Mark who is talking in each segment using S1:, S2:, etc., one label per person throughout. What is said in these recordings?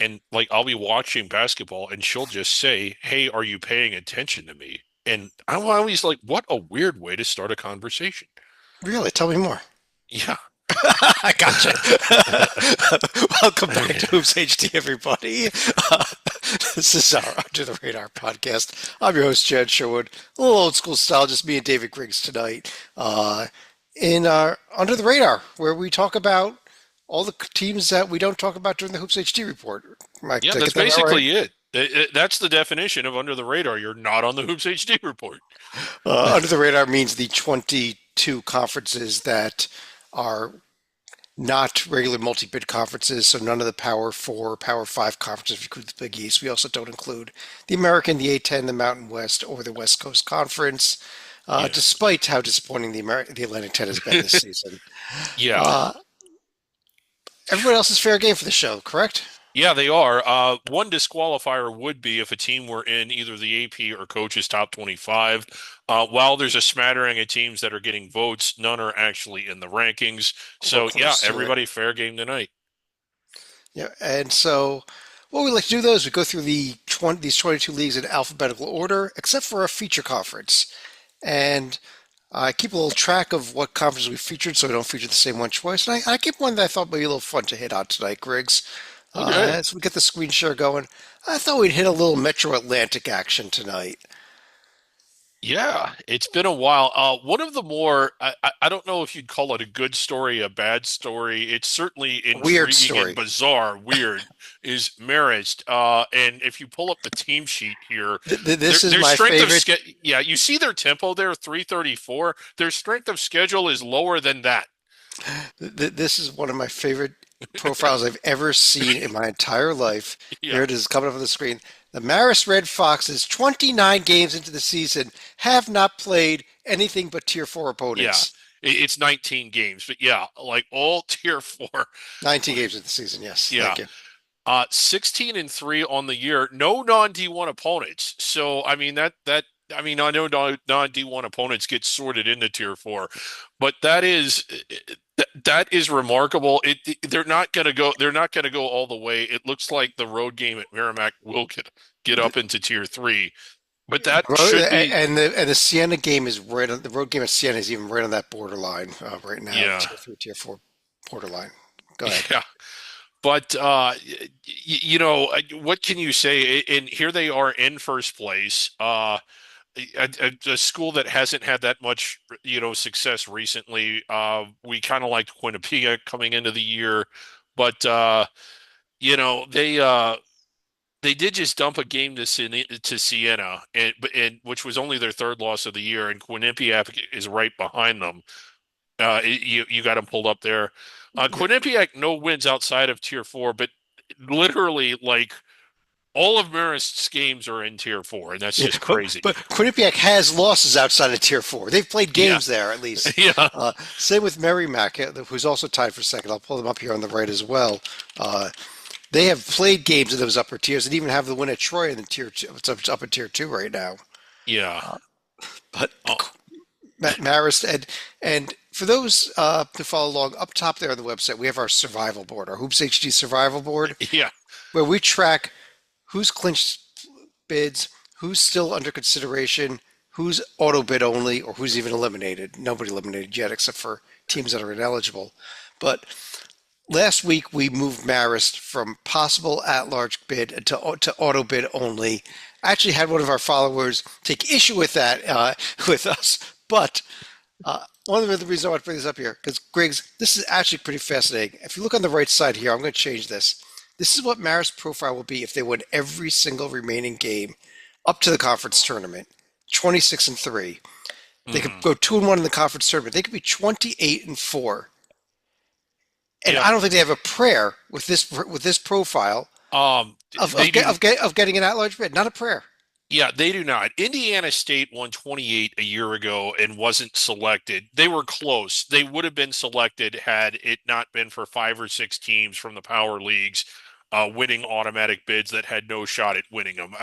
S1: and like I'll be watching basketball and she'll just say, "Hey, are you paying attention to me?" And I'm always like, "What a weird way to start a conversation."
S2: Really? Tell me more.
S1: Yeah.
S2: I gotcha. Welcome back to Hoops HD, everybody. Uh, this is our Under the Radar podcast. I'm your host, Chad Sherwood. A little old school style, just me and David Griggs tonight. In our Under the Radar, where we talk about all the teams that we don't talk about during the Hoops HD report.
S1: Yeah,
S2: Did I
S1: that's
S2: get that about right?
S1: basically it. That's the definition of under the radar. You're not on the Hoops HD report.
S2: Under the Radar means the 22 conferences that are not regular multi-bid conferences, so none of the Power Four, Power Five conferences include the Big East. We also don't include the American, the A10, the Mountain West, or the West Coast Conference,
S1: Yeah.
S2: despite how disappointing the Atlantic 10 has been this season.
S1: Yeah.
S2: Uh, Everybody else is fair game for the show, correct?
S1: Yeah, they are. One disqualifier would be if a team were in either the AP or coaches top 25. While there's a smattering of teams that are getting votes, none are actually in the rankings.
S2: Or
S1: So, yeah,
S2: close to it.
S1: everybody fair game tonight.
S2: Yeah, and so what we like to do though is we go through these 22 leagues in alphabetical order, except for a feature conference. And I keep a little track of what conferences we featured so we don't feature the same one twice. And I keep one that I thought might be a little fun to hit on tonight, Griggs.
S1: Okay.
S2: As we get the screen share going, I thought we'd hit a little Metro Atlantic action tonight.
S1: Yeah, it's been a while. One of the more, I don't know if you'd call it a good story, a bad story. It's certainly
S2: Weird
S1: intriguing and
S2: story.
S1: bizarre, weird, is Marist. And if you pull up the team sheet here,
S2: This is
S1: their
S2: my
S1: strength of
S2: favorite.
S1: ske yeah, you see their tempo there, 334. Their strength of schedule is lower than that.
S2: This is one of my favorite profiles I've ever seen in my entire life.
S1: Yeah,
S2: Here it is coming up on the screen. The Maris Red Foxes, 29 games into the season, have not played anything but Tier 4
S1: yeah.
S2: opponents.
S1: It's 19 games, but yeah, like all tier four.
S2: 19 games into the season, yes.
S1: Yeah.
S2: Thank you.
S1: 16 and 3 on the year. No non D1 opponents. So I mean I mean I know non D1 opponents get sorted into tier 4, but that is remarkable. They're not going to go all the way. It looks like the road game at Merrimack will get up into tier 3, but that should be
S2: And the Siena game is right on the road game at Siena is even right on that borderline right now,
S1: yeah.
S2: Tier 3, Tier 4 borderline. Go ahead.
S1: Yeah. But what can you say? And here they are in first place. A school that hasn't had that much, success recently. We kind of liked Quinnipiac coming into the year, but you know, they did just dump a game to Siena, and which was only their third loss of the year, and Quinnipiac is right behind them. You got them pulled up there. Quinnipiac no wins outside of tier 4, but literally like all of Marist's games are in tier 4, and that's
S2: Yeah,
S1: just
S2: but
S1: crazy.
S2: but Quinnipiac has losses outside of Tier 4. They've played
S1: Yeah,
S2: games there at least.
S1: yeah,
S2: Same with Merrimack, who's also tied for second. I'll pull them up here on the right as well. Uh, they have played games in those upper tiers and even have the win at Troy in the Tier 2. It's up in Tier 2 right now.
S1: yeah.
S2: But
S1: Oh,
S2: Marist and for those to follow along, up top there on the website, we have our survival board, our Hoops HD survival board,
S1: yeah,
S2: where we track who's clinched bids, who's still under consideration, who's auto bid only, or who's even eliminated. Nobody eliminated yet, except for teams that are ineligible. But last week we moved Marist from possible at-large bid to auto bid only. I actually had one of our followers take issue with that with us, but one of the reasons I want to bring this up here, because Griggs, this is actually pretty fascinating. If you look on the right side here, I'm going to change this. This is what Marist profile will be if they win every single remaining game up to the conference tournament, 26 and 3. They could
S1: mhm,
S2: go 2 and 1 in the conference tournament. They could be 28 and 4. And
S1: yeah.
S2: I don't think they have a prayer with this profile
S1: They do.
S2: of getting an at-large bid. Not a prayer.
S1: Yeah, they do not. Indiana State won 28 a year ago and wasn't selected. They were close. They would have been selected had it not been for five or six teams from the power leagues winning automatic bids that had no shot at winning them.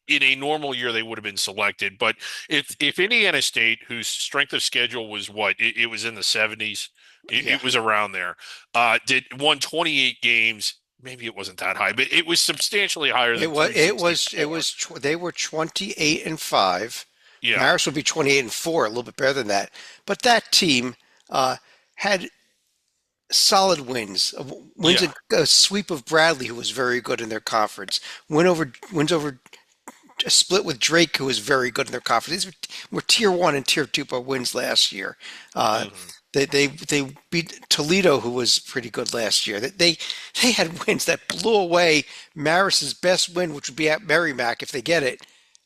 S1: In a normal year, they would have been selected. But if Indiana State, whose strength of schedule was what, it was in the 70s,
S2: Yeah.
S1: it was around there, did won 28 games. maybe it wasn't that high, but it was substantially higher
S2: It
S1: than
S2: was it was it
S1: 364.
S2: was they were 28-5.
S1: Yeah,
S2: Maris would be 28-4, a little bit better than that. But that team had solid wins. Wins
S1: yeah,
S2: a sweep of Bradley, who was very good in their conference. Wins over a split with Drake, who was very good in their conference. These were tier one and tier two wins last year. Uh,
S1: hmm
S2: they beat Toledo, who was pretty good last year. They had wins that blew away Maris's best win, which would be at Merrimack if they get it,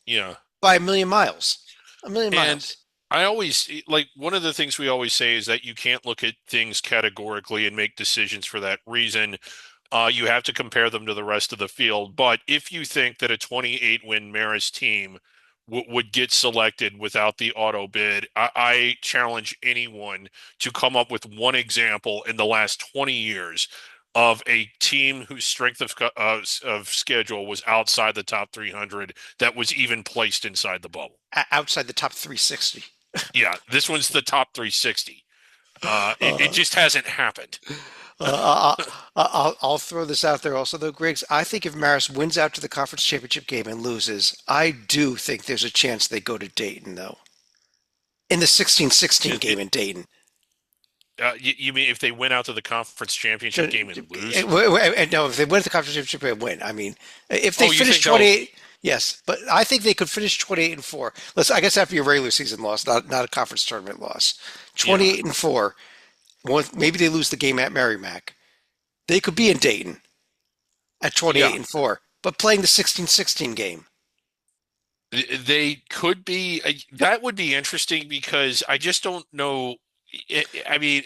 S1: yeah.
S2: by a million miles. A million
S1: And
S2: miles.
S1: I always like one of the things we always say is that you can't look at things categorically and make decisions for that reason. You have to compare them to the rest of the field. But if you think that a 28 win Maris team would get selected without the auto bid, I challenge anyone to come up with one example in the last 20 years of a team whose strength of schedule was outside the top 300 that was even placed inside the bubble.
S2: Outside the top 360.
S1: Yeah, this one's the top 360. It
S2: Uh,
S1: just hasn't happened.
S2: I'll throw this out there also, though, Griggs. I think if Maris wins out to the conference championship game and loses, I do think there's a chance they go to Dayton, though. In the 16-16 game in Dayton.
S1: You mean if they went out to the conference championship game and lose?
S2: No, if they win the conference championship and win, I mean, if they
S1: Oh, you
S2: finish
S1: think they'll?
S2: 28, yes, but I think they could finish 28-4. I guess that'd be a regular season loss, not a conference tournament loss.
S1: Yeah,
S2: 28-4. Maybe they lose the game at Merrimack. They could be in Dayton at
S1: yeah.
S2: 28-4, but playing the 16-16 game.
S1: They could be. That would be interesting because I just don't know. I mean,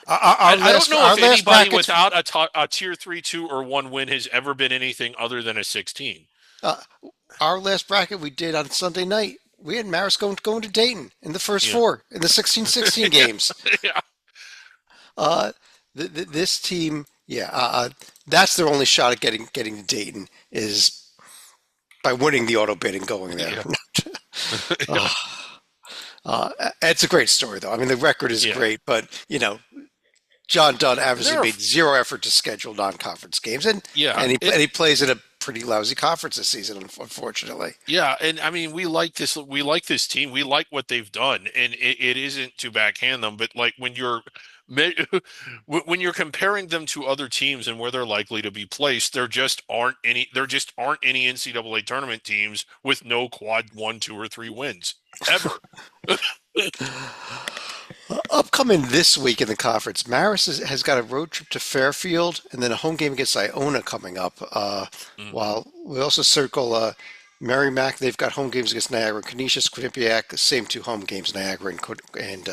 S1: I don't know
S2: Our
S1: if
S2: last
S1: anybody
S2: brackets,
S1: without a tier three, two, or one win has ever been anything other than a 16.
S2: uh, our last bracket we did on Sunday night. We had Maris going to Dayton in the first
S1: Yeah,
S2: four in the 16-16
S1: yeah,
S2: games.
S1: yeah,
S2: Uh, this team, yeah, that's their only shot at getting to Dayton is by winning the auto bid and going there.
S1: yeah,
S2: Uh, it's a great story, though. I mean, the record is
S1: yeah.
S2: great, but John Dunn obviously
S1: They're
S2: made zero effort to schedule non-conference games, and
S1: yeah.
S2: and he plays in a pretty lousy conference this season, unfortunately.
S1: Yeah, and I mean, we like this. We like this team. We like what they've done, and it isn't to backhand them, but like when you're when you're comparing them to other teams and where they're likely to be placed, there just aren't any. There just aren't any NCAA tournament teams with no quad one, two, or three wins ever.
S2: Upcoming this week in the conference, Maris has got a road trip to Fairfield and then a home game against Iona coming up.
S1: Mhm.
S2: While we also circle Merrimack, they've got home games against Niagara and Canisius, Quinnipiac, same two home games, Niagara and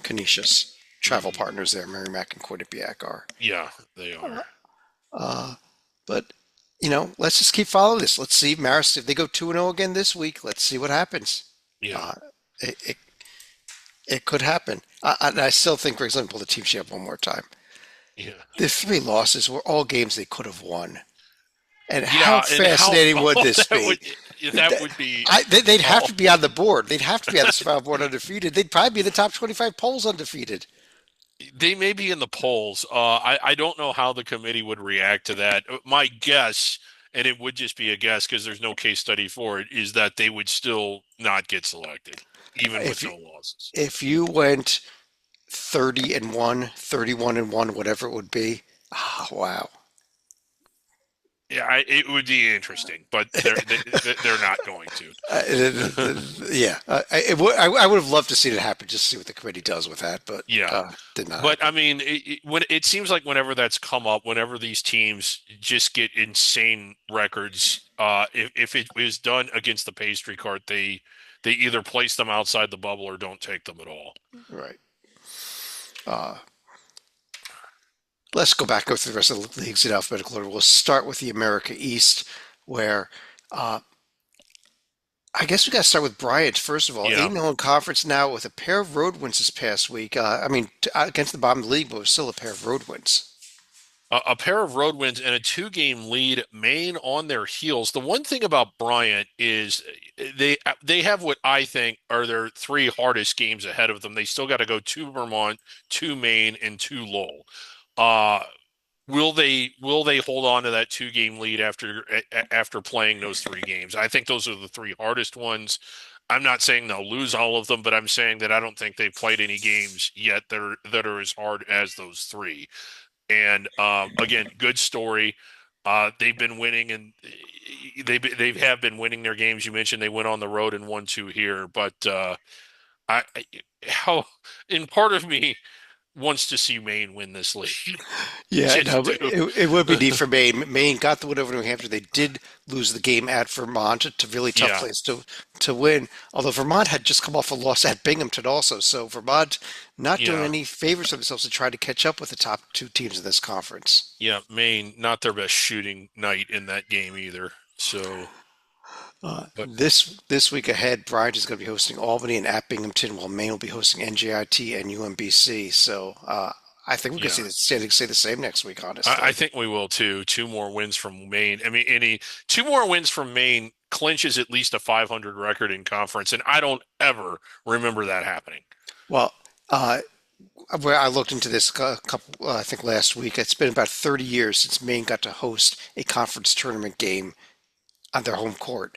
S2: Canisius. Travel
S1: Mhm.
S2: partners there, Merrimack and Quinnipiac are.
S1: Yeah, they are.
S2: Uh, but let's just keep following this. Let's see Maris if they go 2-0 again this week. Let's see what happens.
S1: Yeah,
S2: Uh, it, it could happen. I still think Greg's going to pull the team shape one more time.
S1: yeah,
S2: The three losses were all games they could have won. And how
S1: yeah. And how
S2: fascinating would this
S1: that
S2: be?
S1: would be.
S2: They'd have
S1: Oh,
S2: to be on the board. They'd have to be on the survival board undefeated. They'd probably be in the top 25 polls undefeated.
S1: they may be in the polls. I don't know how the committee would react to that. My guess, and it would just be a guess because there's no case study for it, is that they would still not get selected, even with
S2: If
S1: no losses.
S2: if you went 30-1, 31-1, whatever it would be, wow.
S1: Yeah, it would be interesting, but they're not going to.
S2: Yeah, I would have loved to see it happen just to see what the committee does with that, but
S1: Yeah,
S2: did not
S1: but
S2: happen.
S1: I mean, when it seems like whenever that's come up, whenever these teams just get insane records, if it is done against the pastry cart, they either place them outside the bubble or don't take them at all.
S2: Right. Uh, let's go back, go through the rest of the leagues in alphabetical order. We'll start with the America East, where uh, I guess we got to start with Bryant first of all.
S1: Yeah,
S2: 8-0 in conference now with a pair of road wins this past week. I mean, against the bottom of the league, but it was still a pair of road wins.
S1: a pair of road wins and a two-game lead, Maine on their heels. The one thing about Bryant is they have what I think are their three hardest games ahead of them. They still got to go to Vermont, to Maine, and to Lowell. Uh, will they hold on to that 2 game lead after playing those 3 games? I think those are the 3 hardest ones. I'm not saying they'll lose all of them, but I'm saying that I don't think they've played any games yet that are as hard as those 3. And again, good story. They've been winning, and they have been winning their games. You mentioned they went on the road and won 2 here, but I how in part of me wants to see Maine win this league.
S2: Yeah,
S1: Just
S2: no, but
S1: do.
S2: it would be neat for Maine. Maine got the win over New Hampshire. They did lose the game at Vermont. It's a really tough
S1: Yeah,
S2: place to win. Although Vermont had just come off a loss at Binghamton also, so Vermont not doing
S1: yeah,
S2: any favors for themselves to try to catch up with the top 2 teams in this conference.
S1: yeah. Maine, not their best shooting night in that game either. So, but
S2: This week ahead, Bryant is going to be hosting Albany and at Binghamton, while Maine will be hosting NJIT and UMBC. So I think we could see
S1: yeah,
S2: the standings stay the same next week,
S1: I
S2: honestly.
S1: think we will too. 2 more wins from Maine. I mean, 2 more wins from Maine clinches at least a 500 record in conference, and I don't ever remember that happening.
S2: Well, uh, where I looked into this a couple, I think last week. It's been about 30 years since Maine got to host a conference tournament game on their home court.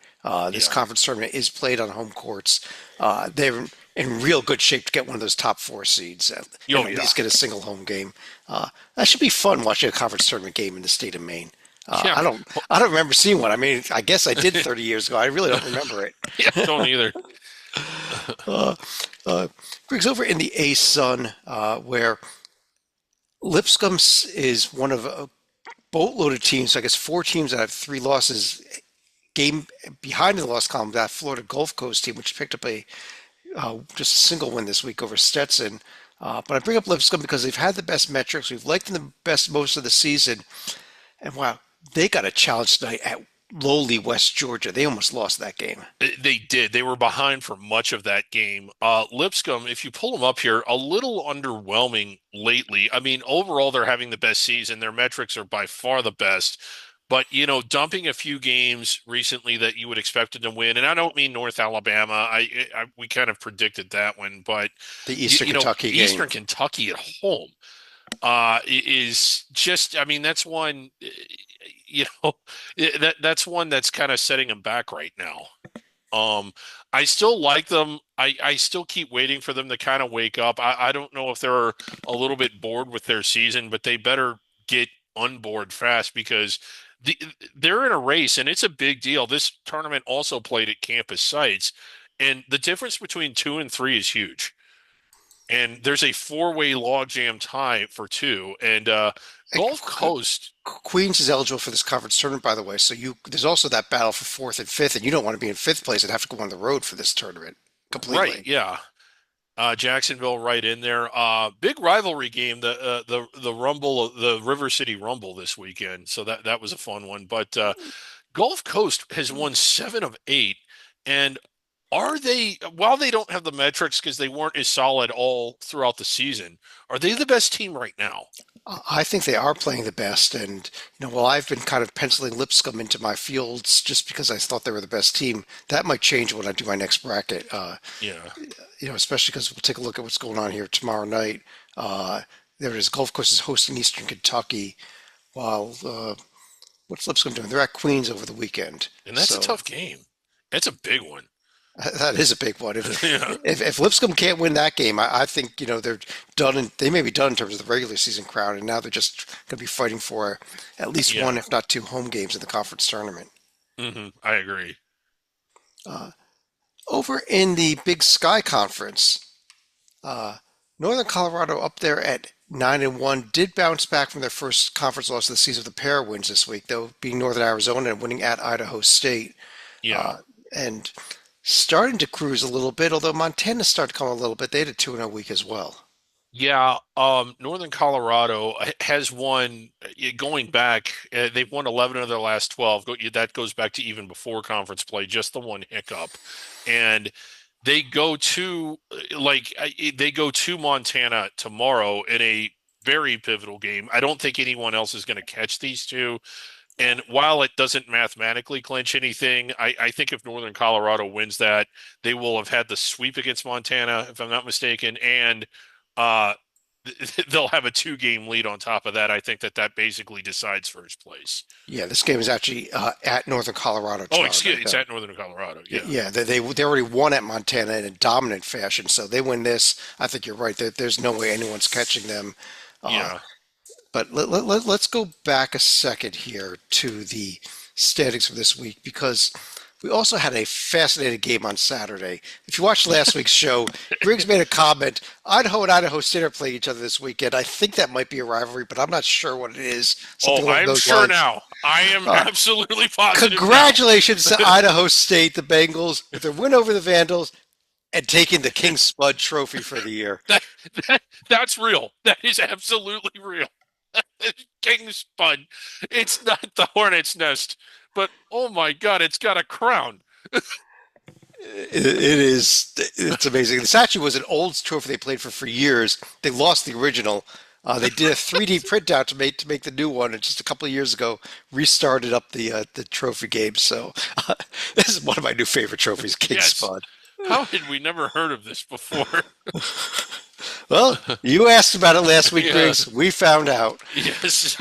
S2: This
S1: Yeah.
S2: conference tournament is played on home courts. They're in real good shape to get one of those top 4 seeds and
S1: Oh
S2: at
S1: yeah.
S2: least get a single home game. That should be fun watching a conference tournament game in the state of Maine.
S1: Yeah.
S2: I don't remember seeing one. I mean, I guess I did 30 years ago. I really don't remember it.
S1: Yeah. Don't either.
S2: Uh, uh, Briggs, over in the A Sun, where Lipscomb is one of a boatload of teams. So I guess 4 teams that have 3 losses. Game behind in the loss column, that Florida Gulf Coast team, which picked up a just a single win this week over Stetson. But I bring up Lipscomb because they've had the best metrics. We've liked them the best most of the season. And wow, they got a challenge tonight at lowly West Georgia. They almost lost that game.
S1: They did. They were behind for much of that game. Lipscomb, if you pull them up here, a little underwhelming lately. I mean, overall, they're having the best season. Their metrics are by far the best. But, dumping a few games recently that you would expect them to win, and I don't mean North Alabama. We kind of predicted that one, but
S2: The Eastern Kentucky game.
S1: Eastern Kentucky at home is just, I mean, that's one, you know, that's one that's kind of setting them back right now. I still like them. I still keep waiting for them to kind of wake up. I don't know if they're a little bit bored with their season, but they better get on board fast because the, they're in a race and it's a big deal. This tournament also played at campus sites, and the difference between 2 and 3 is huge. And there's a 4-way logjam tie for 2. And Gulf Coast,
S2: Queens is eligible for this conference tournament, by the way. So there's also that battle for fourth and fifth, and you don't want to be in fifth place and have to go on the road for this tournament
S1: right?
S2: completely.
S1: Yeah. Jacksonville right in there. Big rivalry game, the Rumble, the River City Rumble this weekend. So that was a fun one. But Gulf Coast has won 7 of 8, and are they, while they don't have the metrics because they weren't as solid all throughout the season, are they the best team right now?
S2: I think they are playing the best, and while I've been kind of penciling Lipscomb into my fields just because I thought they were the best team, that might change when I do my next bracket.
S1: Yeah,
S2: Especially because we'll take a look at what's going on here tomorrow night. Uh, there it is. Gulf Coast is hosting Eastern Kentucky, while what's Lipscomb doing? They're at Queens over the weekend,
S1: and that's a
S2: so
S1: tough game. That's a big one.
S2: that is a big one.
S1: Yeah,
S2: If Lipscomb can't win that game, I think they're done. They may be done in terms of the regular season crown, and now they're just going to be fighting for at least one,
S1: yeah.
S2: if not 2, home games in the conference tournament.
S1: I agree.
S2: Uh, Over in the Big Sky Conference, uh, Northern Colorado up there at 9-1 did bounce back from their first conference loss of the season with a pair of wins this week, though being Northern Arizona and winning at Idaho State,
S1: Yeah.
S2: uh, and starting to cruise a little bit. Although Montana started to come a little bit, they had a 2-0 week as well.
S1: Yeah, Northern Colorado has won going back. They've won 11 of their last 12. That goes back to even before conference play, just the one hiccup. And they go to they go to Montana tomorrow in a very pivotal game. I don't think anyone else is going to catch these two. And while it doesn't mathematically clinch anything, I think if Northern Colorado wins that, they will have had the sweep against Montana, if I'm not mistaken, and uh, they'll have a 2 game lead on top of that. I think that basically decides first place.
S2: Yeah, this game is actually at Northern Colorado
S1: Oh,
S2: tomorrow
S1: excuse,
S2: night.
S1: it's at Northern Colorado. Yeah,
S2: Yeah, they already won at Montana in a dominant fashion, so they win this. I think you're right. There's no way anyone's catching them. Uh,
S1: yeah.
S2: but let's go back a second here to the standings for this week because we also had a fascinating game on Saturday. If you watched last week's show, Griggs made a comment. Idaho and Idaho State are playing each other this weekend. I think that might be a rivalry, but I'm not sure what it is.
S1: Oh,
S2: Something along
S1: I'm
S2: those
S1: sure
S2: lines.
S1: now. I am
S2: Uh,
S1: absolutely positive now.
S2: Congratulations to Idaho State, the Bengals, with their win over the Vandals and taking the King Spud Trophy for the year.
S1: That, that's real. That is absolutely real. King Spud. It's not the hornet's nest, but oh my God, it's got a crown.
S2: It's amazing. This actually was an old trophy they played for years. They lost the original. They did a 3D printout to make the new one, and just a couple of years ago restarted up the trophy game. So this is one of my new favorite trophies, King
S1: Yes.
S2: Spud.
S1: How had we never heard of this before?
S2: Well, you asked about it last week,
S1: Yeah.
S2: Griggs. We found out.
S1: Yes.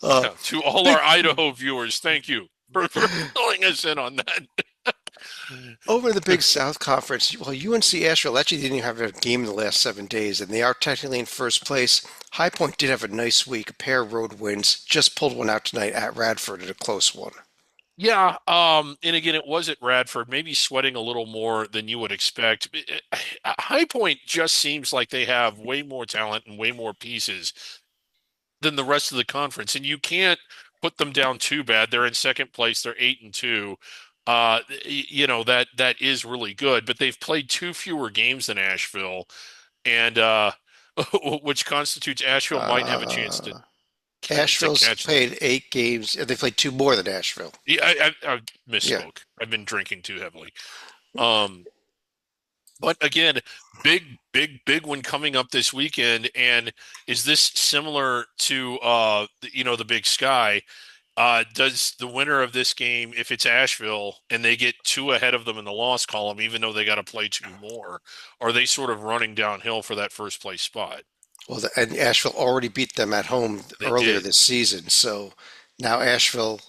S2: Uh,
S1: Yeah. To all
S2: big
S1: our Idaho viewers, thank you for filling us in on that.
S2: Over in the Big South Conference, well, UNC Asheville actually didn't even have a game in the last 7 days, and they are technically in first place. High Point did have a nice week, a pair of road wins, just pulled one out tonight at Radford at a close one.
S1: Yeah, and again, it was at Radford, maybe sweating a little more than you would expect. High Point just seems like they have way more talent and way more pieces than the rest of the conference, and you can't put them down too bad. They're in second place. They're 8-2. That is really good, but they've played 2 fewer games than Asheville, and which constitutes Asheville might have a chance to
S2: Uh,
S1: to
S2: Asheville's
S1: catch them.
S2: played 8 games. They played two more than Asheville.
S1: Yeah, I
S2: Yeah.
S1: misspoke. I've been drinking too heavily. Um, but again, big one coming up this weekend. And is this similar to the Big Sky? Does the winner of this game, if it's Asheville and they get 2 ahead of them in the loss column, even though they got to play 2 more, are they sort of running downhill for that first place spot?
S2: Well, and Asheville already beat them at home
S1: They
S2: earlier
S1: did.
S2: this season, so now Asheville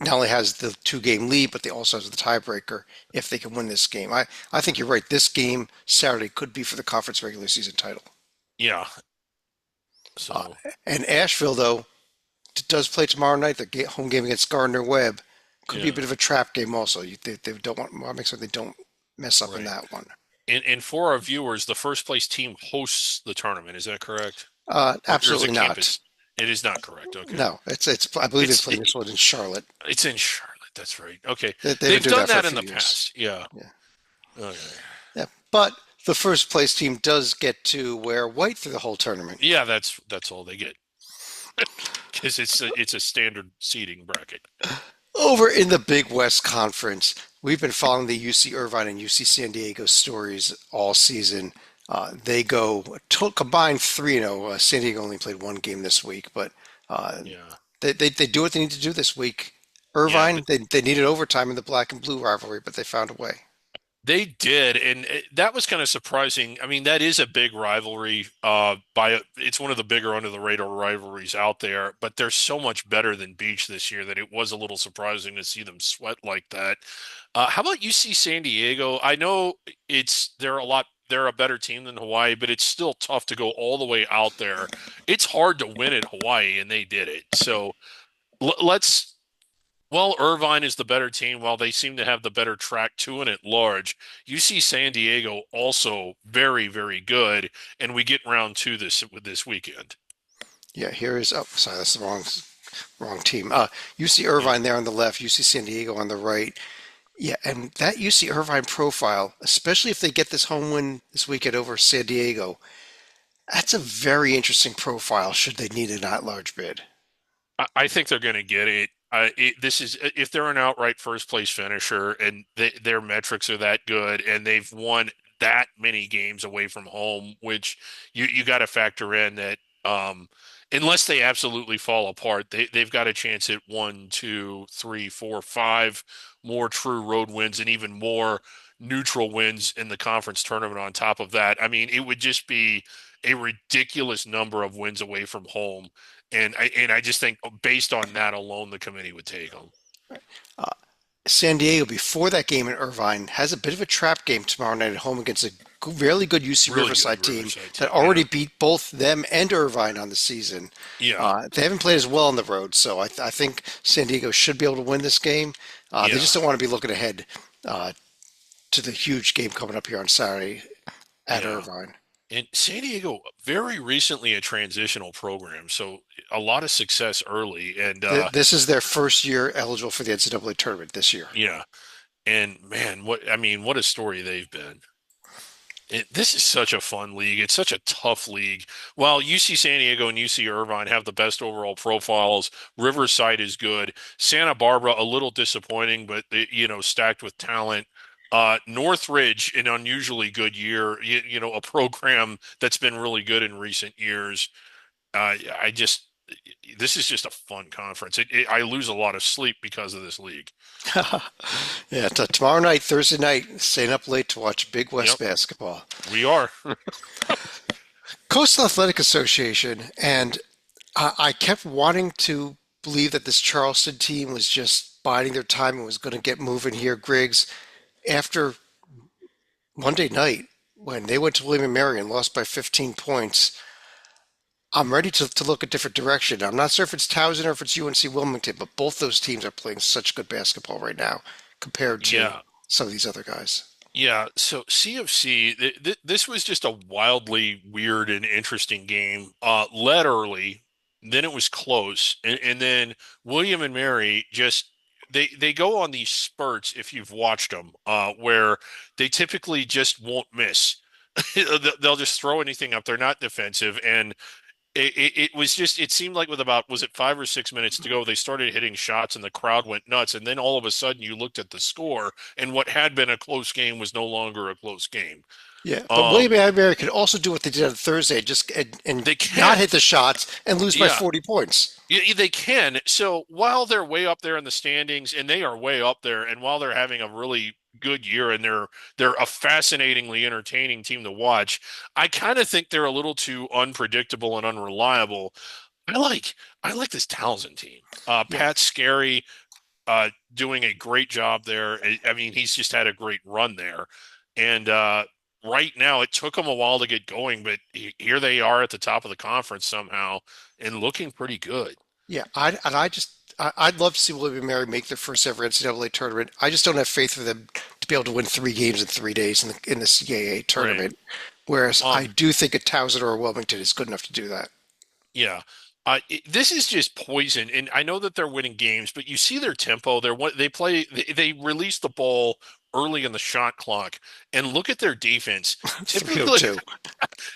S2: not only has the 2 game lead, but they also have the tiebreaker if they can win this game. I think you're right. This game Saturday could be for the conference regular season title.
S1: Yeah.
S2: Uh,
S1: So
S2: and Asheville, though, does play tomorrow night. The home game against Gardner Webb could be a
S1: yeah,
S2: bit of a trap game. Also, they don't want to make sure they don't mess up in
S1: right.
S2: that one.
S1: And for our viewers, the first place team hosts the tournament. Is that correct? Or is
S2: Absolutely
S1: it
S2: not.
S1: campus? It is not correct. Okay.
S2: No, it's. I believe they're
S1: It's
S2: playing this one in Charlotte.
S1: it's in Charlotte. That's right. Okay.
S2: They've been
S1: They've
S2: doing
S1: done
S2: that for a
S1: that in
S2: few
S1: the
S2: years.
S1: past. Yeah.
S2: Yeah,
S1: Okay.
S2: yeah. But the first place team does get to wear white through the whole tournament.
S1: Yeah, that's all they get because it's a standard seating bracket.
S2: Over in the Big West Conference, we've been following the UC Irvine and UC San Diego stories all season. They go combined 3-0. San Diego only played one game this week, but uh,
S1: Yeah.
S2: they do what they need to do this week.
S1: Yeah,
S2: Irvine, they needed overtime in the black and blue rivalry, but they found a way.
S1: they did, and that was kind of surprising. I mean, that is a big rivalry. It's one of the bigger under the radar rivalries out there, but they're so much better than Beach this year that it was a little surprising to see them sweat like that. How about UC San Diego? I know they're a better team than Hawaii, but it's still tough to go all the way out there. It's hard to win at Hawaii, and they did it. So let's well, Irvine is the better team. While they seem to have the better track to it at large, you see San Diego also very, very good, and we get round two this weekend.
S2: Yeah, here is. Oh, sorry, that's the wrong team. UC
S1: Yeah,
S2: Irvine there on the left, UC San Diego on the right. Yeah, and that UC Irvine profile, especially if they get this home win this weekend over San Diego, that's a very interesting profile should they need an at-large bid.
S1: I think they're going to get it. This is if they're an outright first place finisher and their metrics are that good and they've won that many games away from home, which you got to factor in that unless they absolutely fall apart, they've got a chance at 1, 2, 3, 4, 5 more true road wins and even more neutral wins in the conference tournament on top of that. I mean, it would just be a ridiculous number of wins away from home, and I just think based on that alone, the committee would take them.
S2: Uh, San Diego, before that game in Irvine, has a bit of a trap game tomorrow night at home against a really good UC
S1: Really good
S2: Riverside team
S1: Riverside
S2: that
S1: team. Yeah,
S2: already beat both them and Irvine on the season.
S1: yeah,
S2: They haven't played as well on the road, so I think San Diego should be able to win this game. They
S1: yeah,
S2: just don't want to be looking ahead uh, to the huge game coming up here on Saturday at
S1: yeah.
S2: Irvine.
S1: And San Diego, very recently a transitional program, so a lot of success early, and
S2: This is their first year eligible for the NCAA tournament this year.
S1: yeah. And man, what a story they've been. This is such a fun league. It's such a tough league. While UC San Diego and UC Irvine have the best overall profiles, Riverside is good. Santa Barbara, a little disappointing, but stacked with talent. Northridge, an unusually good year. A program that's been really good in recent years. I just, this is just a fun conference. I lose a lot of sleep because of this league.
S2: Yeah, tomorrow night, Thursday night, staying up late to watch Big West
S1: Yep,
S2: basketball.
S1: we are.
S2: Coastal Athletic Association, and I kept wanting to believe that this Charleston team was just biding their time and was going to get moving here, Griggs. After Monday night, when they went to William and Mary and lost by 15 points, I'm ready to look a different direction. I'm not sure if it's Towson or if it's UNC Wilmington, but both those teams are playing such good basketball right now compared to
S1: Yeah.
S2: some of these other guys.
S1: Yeah, so CFC, this was just a wildly weird and interesting game. Led early, then it was close, and then William and Mary just they go on these spurts if you've watched them, where they typically just won't miss. They'll just throw anything up. They're not defensive, and it was just it seemed like with about was it 5 or 6 minutes to go they started hitting shots and the crowd went nuts, and then all of a sudden you looked at the score and what had been a close game was no longer a close game.
S2: Yeah, but
S1: um
S2: William and Mary could also do what they did on Thursday, just and
S1: they
S2: not
S1: can,
S2: hit the shots and lose by
S1: yeah.
S2: 40 points.
S1: Yeah, they can. So while they're way up there in the standings, and they are way up there, and while they're having a really good year, and they're a fascinatingly entertaining team to watch, I kind of think they're a little too unpredictable and unreliable. I like this Townsend team.
S2: Yeah,
S1: Pat Scarry doing a great job there. I mean, he's just had a great run there, and right now it took them a while to get going, but here they are at the top of the conference somehow and looking pretty good.
S2: yeah. I'd love to see William and Mary make their first ever NCAA tournament. I just don't have faith for them to be able to win 3 games in 3 days in the CAA
S1: Right.
S2: tournament. Whereas I
S1: Um,
S2: do think a Towson or a Wilmington is good enough to do that.
S1: yeah. This is just poison, and I know that they're winning games, but you see their tempo. They release the ball early in the shot clock, and look at their defense. Typically,
S2: 302.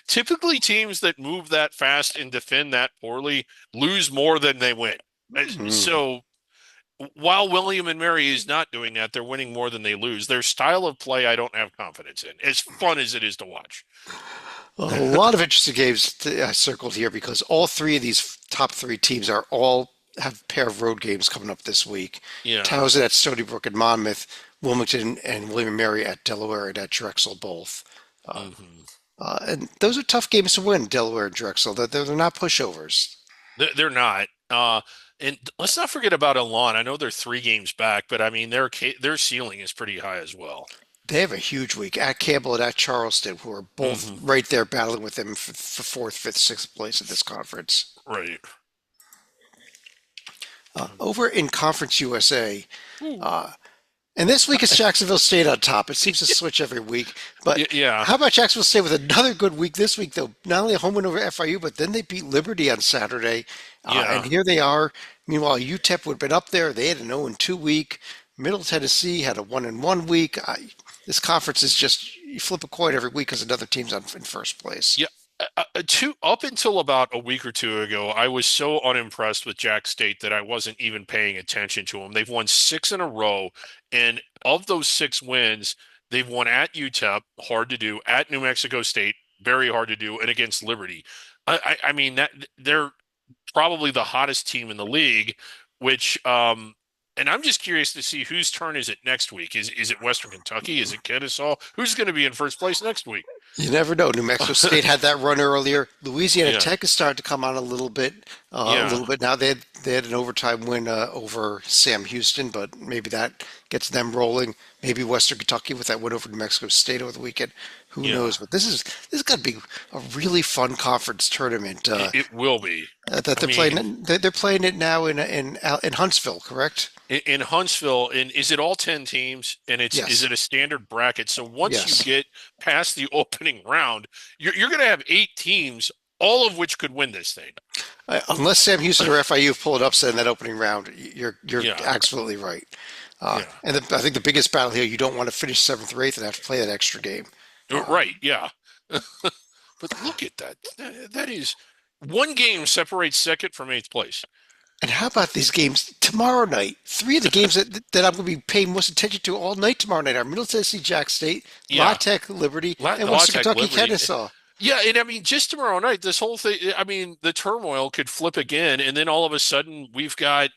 S1: typically teams that move that fast and defend that poorly lose more than they win.
S2: Hmm.
S1: So while William and Mary is not doing that, they're winning more than they lose. Their style of play, I don't have confidence in. As fun as it is to watch.
S2: Well, a lot of interesting games circled here because all three of these top three teams are all have a pair of road games coming up this week.
S1: Yeah.
S2: Towson at Stony Brook and Monmouth, Wilmington and William and Mary at Delaware and at Drexel both. Uh,
S1: Hmm.
S2: and those are tough games to win, Delaware and Drexel. They're not pushovers.
S1: They're not. And let's not forget about Elon. I know they're 3 games back, but I mean their ceiling is pretty high as well.
S2: They have a huge week at Campbell and at Charleston, who are both
S1: Hmm.
S2: right there battling with them for fourth, fifth, sixth place in this conference.
S1: Right.
S2: Over in Conference USA,
S1: Ooh.
S2: uh, and this week it's Jacksonville State on top. It seems to switch every week. But
S1: Yeah.
S2: how about Jacksonville State with another good week this week, though? Not only a home win over FIU, but then they beat Liberty on Saturday. And
S1: Yeah.
S2: here they are. Meanwhile, UTEP would have been up there. They had an 0-2 week. Middle Tennessee had a 1-1 week. This conference is just, you flip a coin every week because another team's in first place.
S1: Yeah. Up until about a week or two ago, I was so unimpressed with Jack State that I wasn't even paying attention to them. They've won 6 in a row, and of those 6 wins, they've won at UTEP, hard to do, at New Mexico State, very hard to do, and against Liberty. I mean that they're probably the hottest team in the league, which and I'm just curious to see whose turn is it next week. Is it Western Kentucky? Is it Kennesaw? Who's going to be in first place next week?
S2: You never know. New Mexico State had that run earlier. Louisiana
S1: Yeah,
S2: Tech has started to come on a
S1: yeah,
S2: little bit now. They had an overtime win over Sam Houston, but maybe that gets them rolling. Maybe Western Kentucky with that win over New Mexico State over the weekend. Who
S1: yeah.
S2: knows? But this is going to be a really fun conference tournament
S1: It will be.
S2: that
S1: I
S2: they're
S1: mean,
S2: playing. They're playing it now in Huntsville, correct?
S1: in Huntsville, and is it all 10 teams? And is
S2: Yes.
S1: it a standard bracket? So once you
S2: Yes.
S1: get past the opening round, you're going to have 8 teams, all of which could win this thing.
S2: Unless Sam Houston or FIU pull an upset in that opening round, you're
S1: Yeah,
S2: absolutely right.
S1: yeah.
S2: I think the biggest battle here, you don't want to finish seventh or eighth and have to play that extra game.
S1: Right, yeah. But look at that. That is one game separates second from eighth place.
S2: And how about these games tomorrow night? Three of the games that I'm going to be paying most attention to all night tomorrow night are Middle Tennessee Jack State, La
S1: Yeah.
S2: Tech Liberty, and
S1: La
S2: Western
S1: Tech
S2: Kentucky
S1: Liberty.
S2: Kennesaw.
S1: Yeah, and I mean, just tomorrow night, this whole thing, I mean, the turmoil could flip again, and then all of a sudden we've got,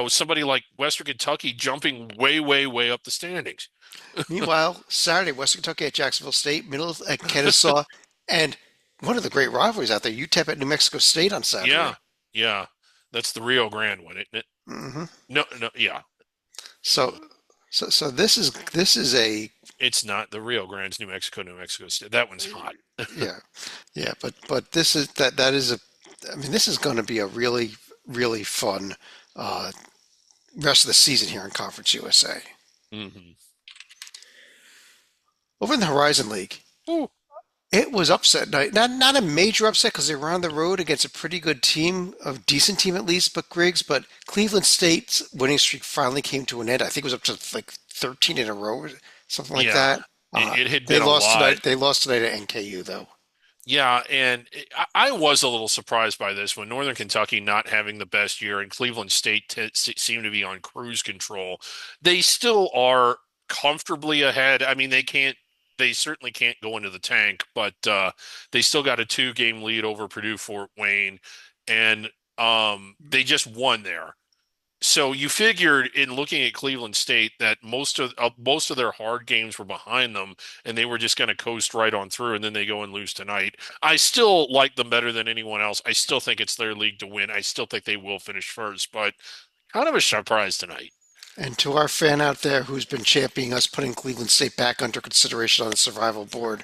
S1: somebody like Western Kentucky jumping way, way, way up the standings.
S2: Meanwhile, Saturday, Western Kentucky at Jacksonville State, Middle at Kennesaw, and one of the great rivalries out there, UTEP at New Mexico State on
S1: Yeah,
S2: Saturday.
S1: yeah. That's the Rio Grande one, isn't it?
S2: hmm
S1: No, no, yeah.
S2: So, so this is a
S1: It's not the Rio Grande's New Mexico State. That one's hot.
S2: yeah, yeah, but this is that is a. I mean, this is going to be a really fun uh, rest of the season here in Conference USA.
S1: Hmm.
S2: Over in the Horizon League,
S1: Ooh,
S2: it was upset night. Not a major upset because they were on the road against a pretty good team, a decent team at least, but Griggs. But Cleveland State's winning streak finally came to an end. I think it was up to like 13 in a row, or something like
S1: yeah.
S2: that.
S1: It had
S2: They
S1: been a
S2: lost
S1: lot.
S2: tonight. They lost tonight at NKU though.
S1: Yeah, and I was a little surprised by this when Northern Kentucky not having the best year and Cleveland State seemed to be on cruise control. They still are comfortably ahead. I mean, they certainly can't go into the tank, but they still got a 2-game lead over Purdue Fort Wayne, and they just won there. So you figured in looking at Cleveland State that most of their hard games were behind them, and they were just going to coast right on through, and then they go and lose tonight. I still like them better than anyone else. I still think it's their league to win. I still think they will finish first, but kind of a surprise tonight.
S2: And to our fan out there who's been championing us putting Cleveland State back under consideration on the survival board,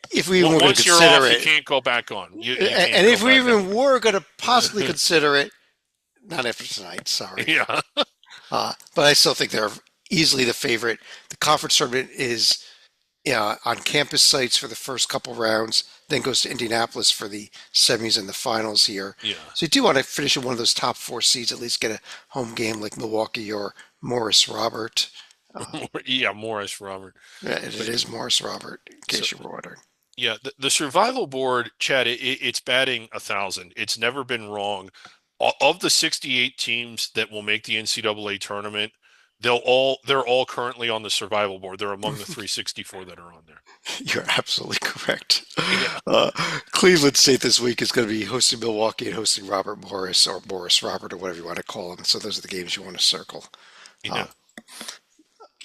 S2: if we even were going to
S1: Once you're
S2: consider
S1: off, you
S2: it,
S1: can't go back on. You can't
S2: and
S1: go
S2: if we
S1: back
S2: even were going to possibly
S1: on.
S2: consider it, not after tonight, sorry.
S1: Yeah,
S2: But I still think they're easily the favorite. The conference tournament is on campus sites for the first couple rounds, then goes to Indianapolis for the semis and the finals here.
S1: yeah,
S2: So you do want to finish in one of those top four seeds, at least get a home game like Milwaukee or Morris Robert.
S1: yeah. Morris Robert,
S2: Yeah, it
S1: but
S2: is Morris Robert, in
S1: so
S2: case you were wondering.
S1: yeah, the survival board, Chad, it's batting 1,000. It's never been wrong. Of the 68 teams that will make the NCAA tournament, they're all currently on the survival board. They're among the 364 that are on there.
S2: You're absolutely correct.
S1: Yeah,
S2: Uh, Cleveland State this week is going to be hosting Milwaukee and hosting Robert Morris or Morris Robert or whatever you want to call him. So those are the games you want to circle. Uh,
S1: yeah.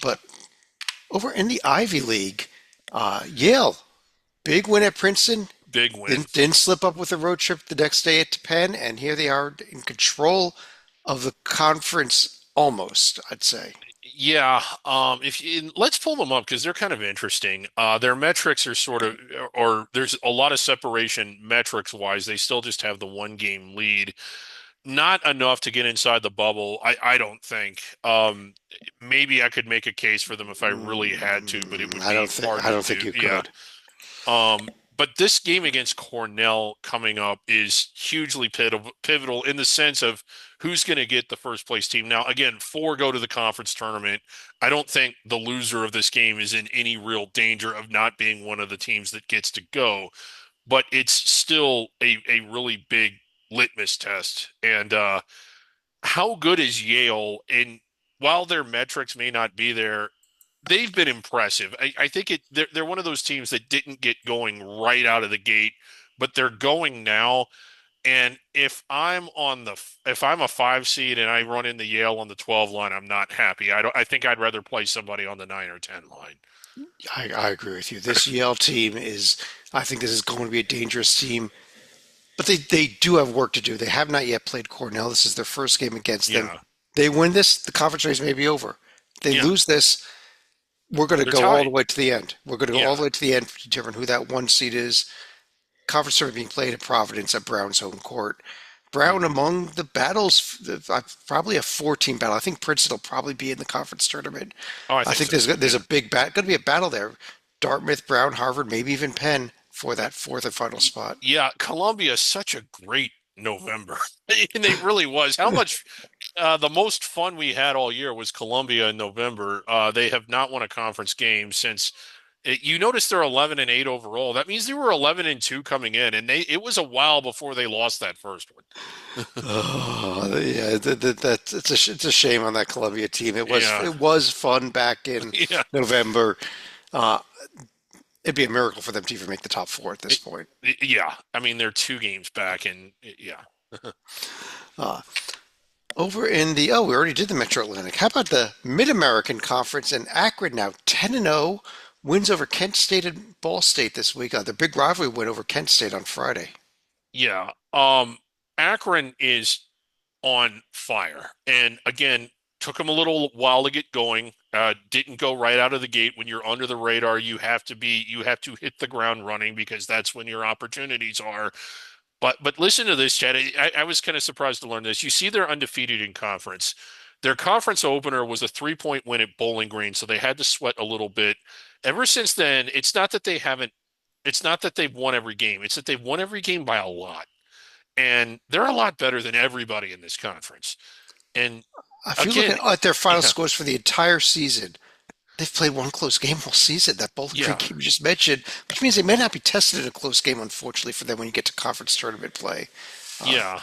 S2: but over in the Ivy League, Yale, big win at Princeton.
S1: Big win.
S2: Didn't slip up with a road trip the next day at Penn, and here they are in control of the conference almost, I'd say.
S1: Yeah, if you, let's pull them up because they're kind of interesting. Their metrics are sort of, or there's a lot of separation metrics wise. They still just have the 1-game lead. Not enough to get inside the bubble, I don't think. Maybe I could make a case for them if I really had to, but it would be hard
S2: I
S1: to
S2: don't think
S1: do.
S2: you
S1: Yeah.
S2: could.
S1: But this game against Cornell coming up is hugely pivotal in the sense of who's going to get the first place team. Now, again, 4 go to the conference tournament. I don't think the loser of this game is in any real danger of not being one of the teams that gets to go, but it's still a really big litmus test. And how good is Yale? And while their metrics may not be there, they've been impressive. I think they're one of those teams that didn't get going right out of the gate, but they're going now. And if I'm a 5 seed and I run into Yale on the 12 line, I'm not happy. I think I'd rather play somebody on the 9 or 10 line.
S2: I agree with you. This Yale team is, I think this is going to be a dangerous team, but they do have work to do. They have not yet played Cornell. This is their first game against them.
S1: Yeah,
S2: They win this, the conference race may be over. They
S1: yeah,
S2: lose this, we're going to
S1: they're
S2: go all
S1: tied.
S2: the way to the end. We're going to go all
S1: Yeah,
S2: the way to the end to determine who that one seed is. Conference tournament being played at Providence at Brown's home court. Brown
S1: hmm.
S2: among the battles, probably a 14 battle. I think Princeton will probably be in the conference tournament.
S1: Oh, I
S2: I
S1: think
S2: think
S1: so too.
S2: there's
S1: Yeah.
S2: a big going to be a battle there. Dartmouth, Brown, Harvard, maybe even Penn for that fourth and final spot.
S1: Yeah, Columbia is such a great November. And it really was. How much the most fun we had all year was Columbia in November. They have not won a conference game since you notice they're 11-8 overall. That means they were 11-2 coming in, and they it was a while before they lost that first one.
S2: Oh, yeah, it's a shame on that Columbia team.
S1: Yeah.
S2: It was fun back in
S1: Yeah.
S2: November. Uh, it'd be a miracle for them to even make the top four at this
S1: It-
S2: point.
S1: yeah. I mean, they're 2 games back, and yeah.
S2: Uh, Over in the we already did the Metro Atlantic. How about the Mid American Conference and Akron now 10-0 wins over Kent State and Ball State this week. The big rivalry win over Kent State on Friday.
S1: Yeah. Akron is on fire. And again, took them a little while to get going. Didn't go right out of the gate. When you're under the radar, you have to hit the ground running because that's when your opportunities are. But listen to this, Chad. I was kind of surprised to learn this. You see, they're undefeated in conference. Their conference opener was a 3-point win at Bowling Green, so they had to sweat a little bit. Ever since then, it's not that they haven't. It's not that they've won every game. It's that they've won every game by a lot, and they're a lot better than everybody in this conference. And
S2: If you look
S1: again,
S2: at their final
S1: yeah,
S2: scores for the entire season, they've played one close game all season. That Bowling Green
S1: yeah,
S2: game you just mentioned, which means they may not be tested in a close game, unfortunately, for them when you get to conference tournament play. Uh,
S1: yeah.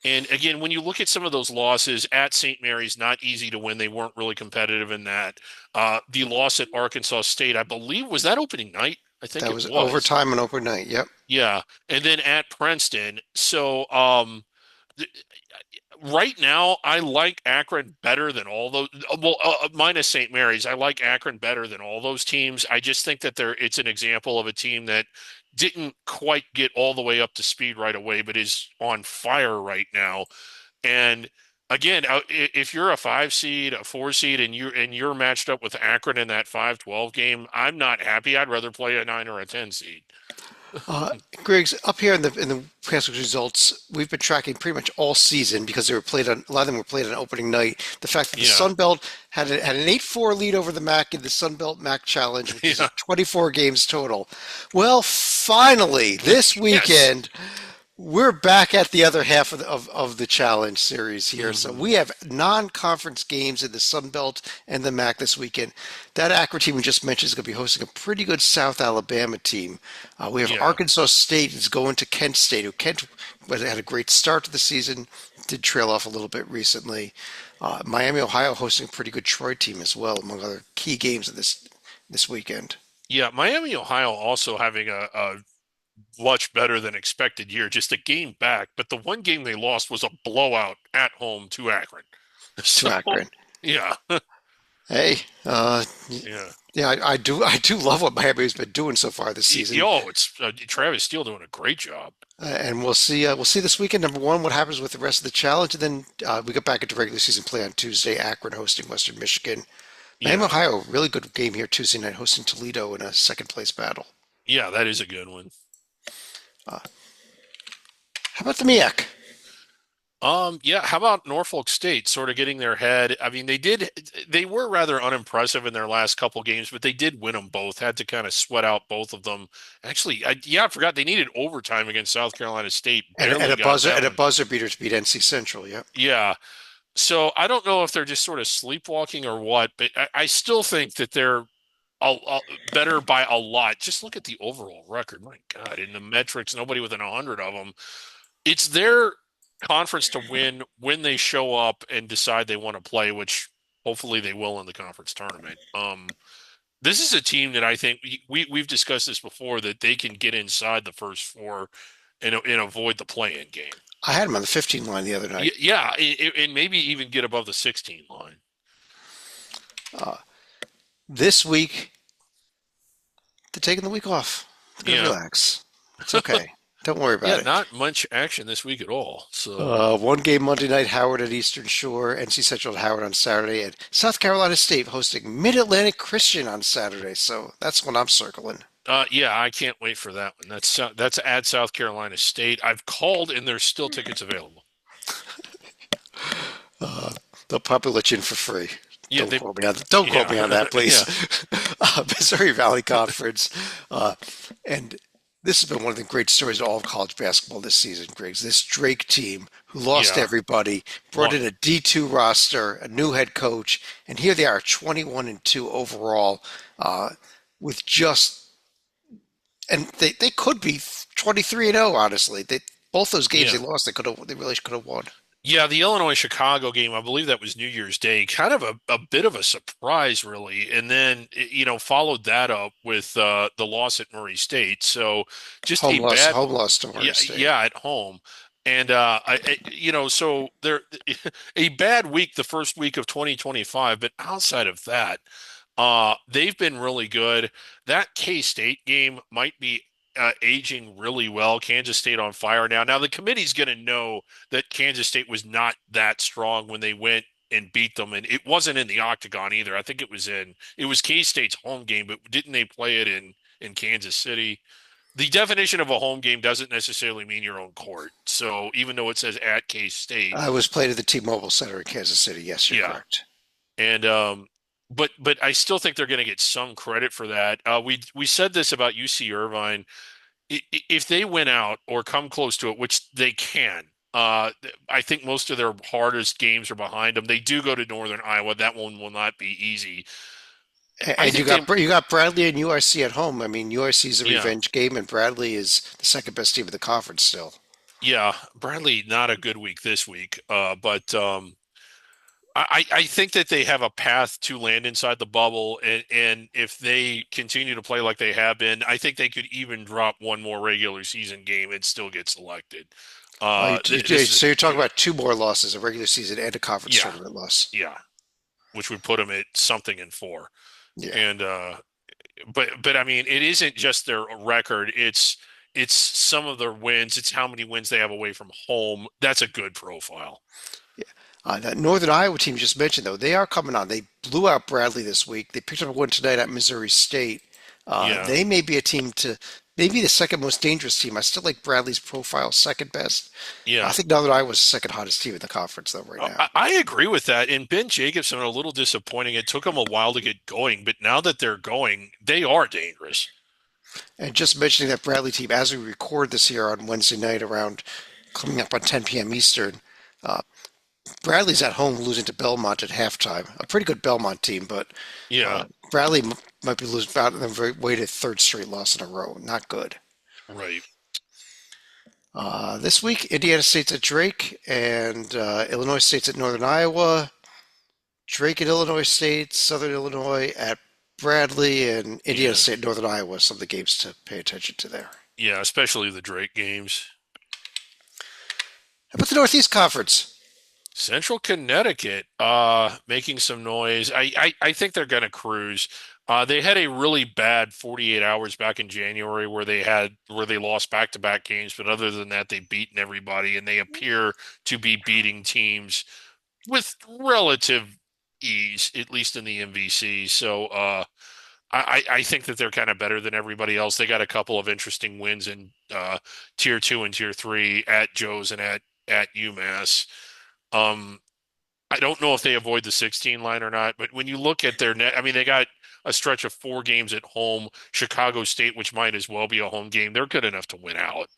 S1: And again, when you look at some of those losses at St. Mary's, not easy to win. They weren't really competitive in that. The loss at Arkansas State, I believe, was that opening night? I think
S2: that
S1: it
S2: was
S1: was.
S2: overtime and overnight. Yep.
S1: Yeah. And then at Princeton. So, th- right now, I like Akron better than all those. Well, minus St. Mary's, I like Akron better than all those teams. I just think that it's an example of a team that didn't quite get all the way up to speed right away, but is on fire right now. And again, if you're a 5 seed, a 4 seed, and you're matched up with Akron in that 5-12 game, I'm not happy. I'd rather play a 9 or a 10 seed.
S2: Uh, Griggs, up here in the past results, we've been tracking pretty much all season because they were played on a lot of them were played on opening night. The fact that the
S1: Yeah,
S2: Sun Belt had an 8-4 lead over the MAC in the Sun Belt MAC Challenge, which is
S1: yeah,
S2: a 24 games total. Well, finally, this
S1: yes.
S2: weekend we're back at the other half of the challenge series here. So
S1: Hmm.
S2: we have non-conference games in the Sun Belt and the MAC this weekend. That Akron team we just mentioned is going to be hosting a pretty good South Alabama team. We have
S1: Yeah.
S2: Arkansas State is going to Kent State, who Kent had a great start to the season, did trail off a little bit recently. Miami, Ohio hosting a pretty good Troy team as well, among other key games of this weekend.
S1: Yeah, Miami, Ohio also having a much better than expected year, just a game back. But the one game they lost was a blowout at home to Akron.
S2: To
S1: So,
S2: Akron.
S1: yeah,
S2: Hey,
S1: yeah.
S2: yeah, I do love what Miami's been doing so far this season,
S1: It's Travis Steele doing a great job.
S2: and we'll see this weekend. Number one, what happens with the rest of the challenge, and then we get back into regular season play on Tuesday. Akron hosting Western Michigan. Miami,
S1: Yeah,
S2: Ohio, really good game here Tuesday night, hosting Toledo in a second place battle.
S1: yeah, that is a good one.
S2: Uh, how about the MEAC?
S1: Yeah, how about Norfolk State sort of getting their head? I mean, they were rather unimpressive in their last couple games, but they did win them both. Had to kind of sweat out both of them. Actually, I forgot they needed overtime against South Carolina State.
S2: And
S1: Barely got that
S2: a
S1: one.
S2: buzzer beater to beat NC Central. Yeah,
S1: Yeah. So I don't know if they're just sort of sleepwalking or what, but I still think that they're better by a lot. Just look at the overall record. My God, in the metrics, nobody within 100 of them. It's their conference to win when they show up and decide they want to play, which hopefully they will in the conference tournament. This is a team that I think we've discussed this before that they can get inside the first four and avoid the play-in game.
S2: I had him on the 15 line the other night.
S1: Yeah, and maybe even get above the 16 line.
S2: Uh, this week They're taking the week off. They're gonna
S1: Yeah.
S2: relax. It's okay. Don't worry
S1: Yeah,
S2: about it.
S1: not much action this week at all. So,
S2: One game Monday night, Howard at Eastern Shore, NC Central at Howard on Saturday, and South Carolina State hosting Mid-Atlantic Christian on Saturday. So that's what I'm circling.
S1: yeah, I can't wait for that one. That's at South Carolina State. I've called and there's still tickets available.
S2: Uh, they'll probably let you in for free.
S1: Yeah,
S2: Don't quote
S1: yeah,
S2: me on that, please.
S1: yeah,
S2: Missouri Valley Conference, and this has been one of the great stories of all of college basketball this season, Griggs. This Drake team who lost
S1: yeah.
S2: everybody, brought
S1: Well,
S2: in a D2 roster, a new head coach, and here they are, 21-2 overall, with just and they could be 23-0. Honestly, they both those games they
S1: yeah.
S2: lost, they really could have won.
S1: Yeah, the Illinois Chicago game, I believe that was New Year's Day, kind of a bit of a surprise, really. And then, followed that up with the loss at Murray State. So just a bad,
S2: Home loss to Murray
S1: yeah,
S2: State.
S1: yeah, at home. And, so there, a bad week the first week of 2025. But outside of that, they've been really good. That K-State game might be aging really well. Kansas State on fire now. Now the committee's going to know that Kansas State was not that strong when they went and beat them, and it wasn't in the Octagon either. I think it was K-State's home game, but didn't they play it in Kansas City? The definition of a home game doesn't necessarily mean your own court. So even though it says at K-State,
S2: I was played at the T-Mobile Center in Kansas City. Yes, you're
S1: yeah.
S2: correct.
S1: And but I still think they're going to get some credit for that. We said this about UC Irvine. If they win out or come close to it, which they can, I think most of their hardest games are behind them. They do go to Northern Iowa. That one will not be easy. I
S2: And
S1: think they,
S2: you got Bradley and URC at home. I mean, URC is a
S1: yeah,
S2: revenge game, and Bradley is the second best team in the conference still.
S1: yeah. Bradley, not a good week this week, but I think that they have a path to land inside the bubble, and if they continue to play like they have been, I think they could even drop one more regular season game and still get selected. This is
S2: So you're talking about two more losses, a regular season and a conference
S1: yeah,
S2: tournament loss.
S1: yeah, which would put them at something in four.
S2: Yeah.
S1: And but I mean, it isn't just their record; it's some of their wins. It's how many wins they have away from home. That's a good profile.
S2: That Northern Iowa team you just mentioned, though, they are coming on. They blew out Bradley this week. They picked up a win tonight at Missouri State.
S1: Yeah,
S2: They may be a team to, maybe the second most dangerous team. I still like Bradley's profile second best. I
S1: yeah.
S2: think Northern Iowa's the second hottest team in the conference, though, right now.
S1: I agree with that. And Ben Jacobson, a little disappointing. It took them a while to get going, but now that they're going, they are dangerous.
S2: And just mentioning that Bradley team, as we record this here on Wednesday night around coming up on 10 p.m. Eastern, uh, Bradley's at home losing to Belmont at halftime. A pretty good Belmont team, but
S1: Yeah,
S2: Bradley might be losing out on the way to third straight loss in a row. Not good.
S1: right.
S2: This week, Indiana State's at Drake and Illinois State's at Northern Iowa. Drake at Illinois State, Southern Illinois at Bradley, and Indiana
S1: Yeah,
S2: State, Northern Iowa. Some of the games to pay attention to there.
S1: yeah, especially the Drake games.
S2: How about the Northeast Conference?
S1: Central Connecticut, making some noise. I think they're going to cruise. They had a really bad 48 hours back in January where they lost back-to-back games, but other than that, they've beaten everybody, and they appear to be beating teams with relative ease, at least in the MVC. So, I think that they're kind of better than everybody else. They got a couple of interesting wins in tier two and tier three at Joe's and at UMass. Um, I don't know if they avoid the 16 line or not, but when you look at their net, I mean, they got a stretch of four games at home, Chicago State, which might as well be a home game. They're good enough to win out.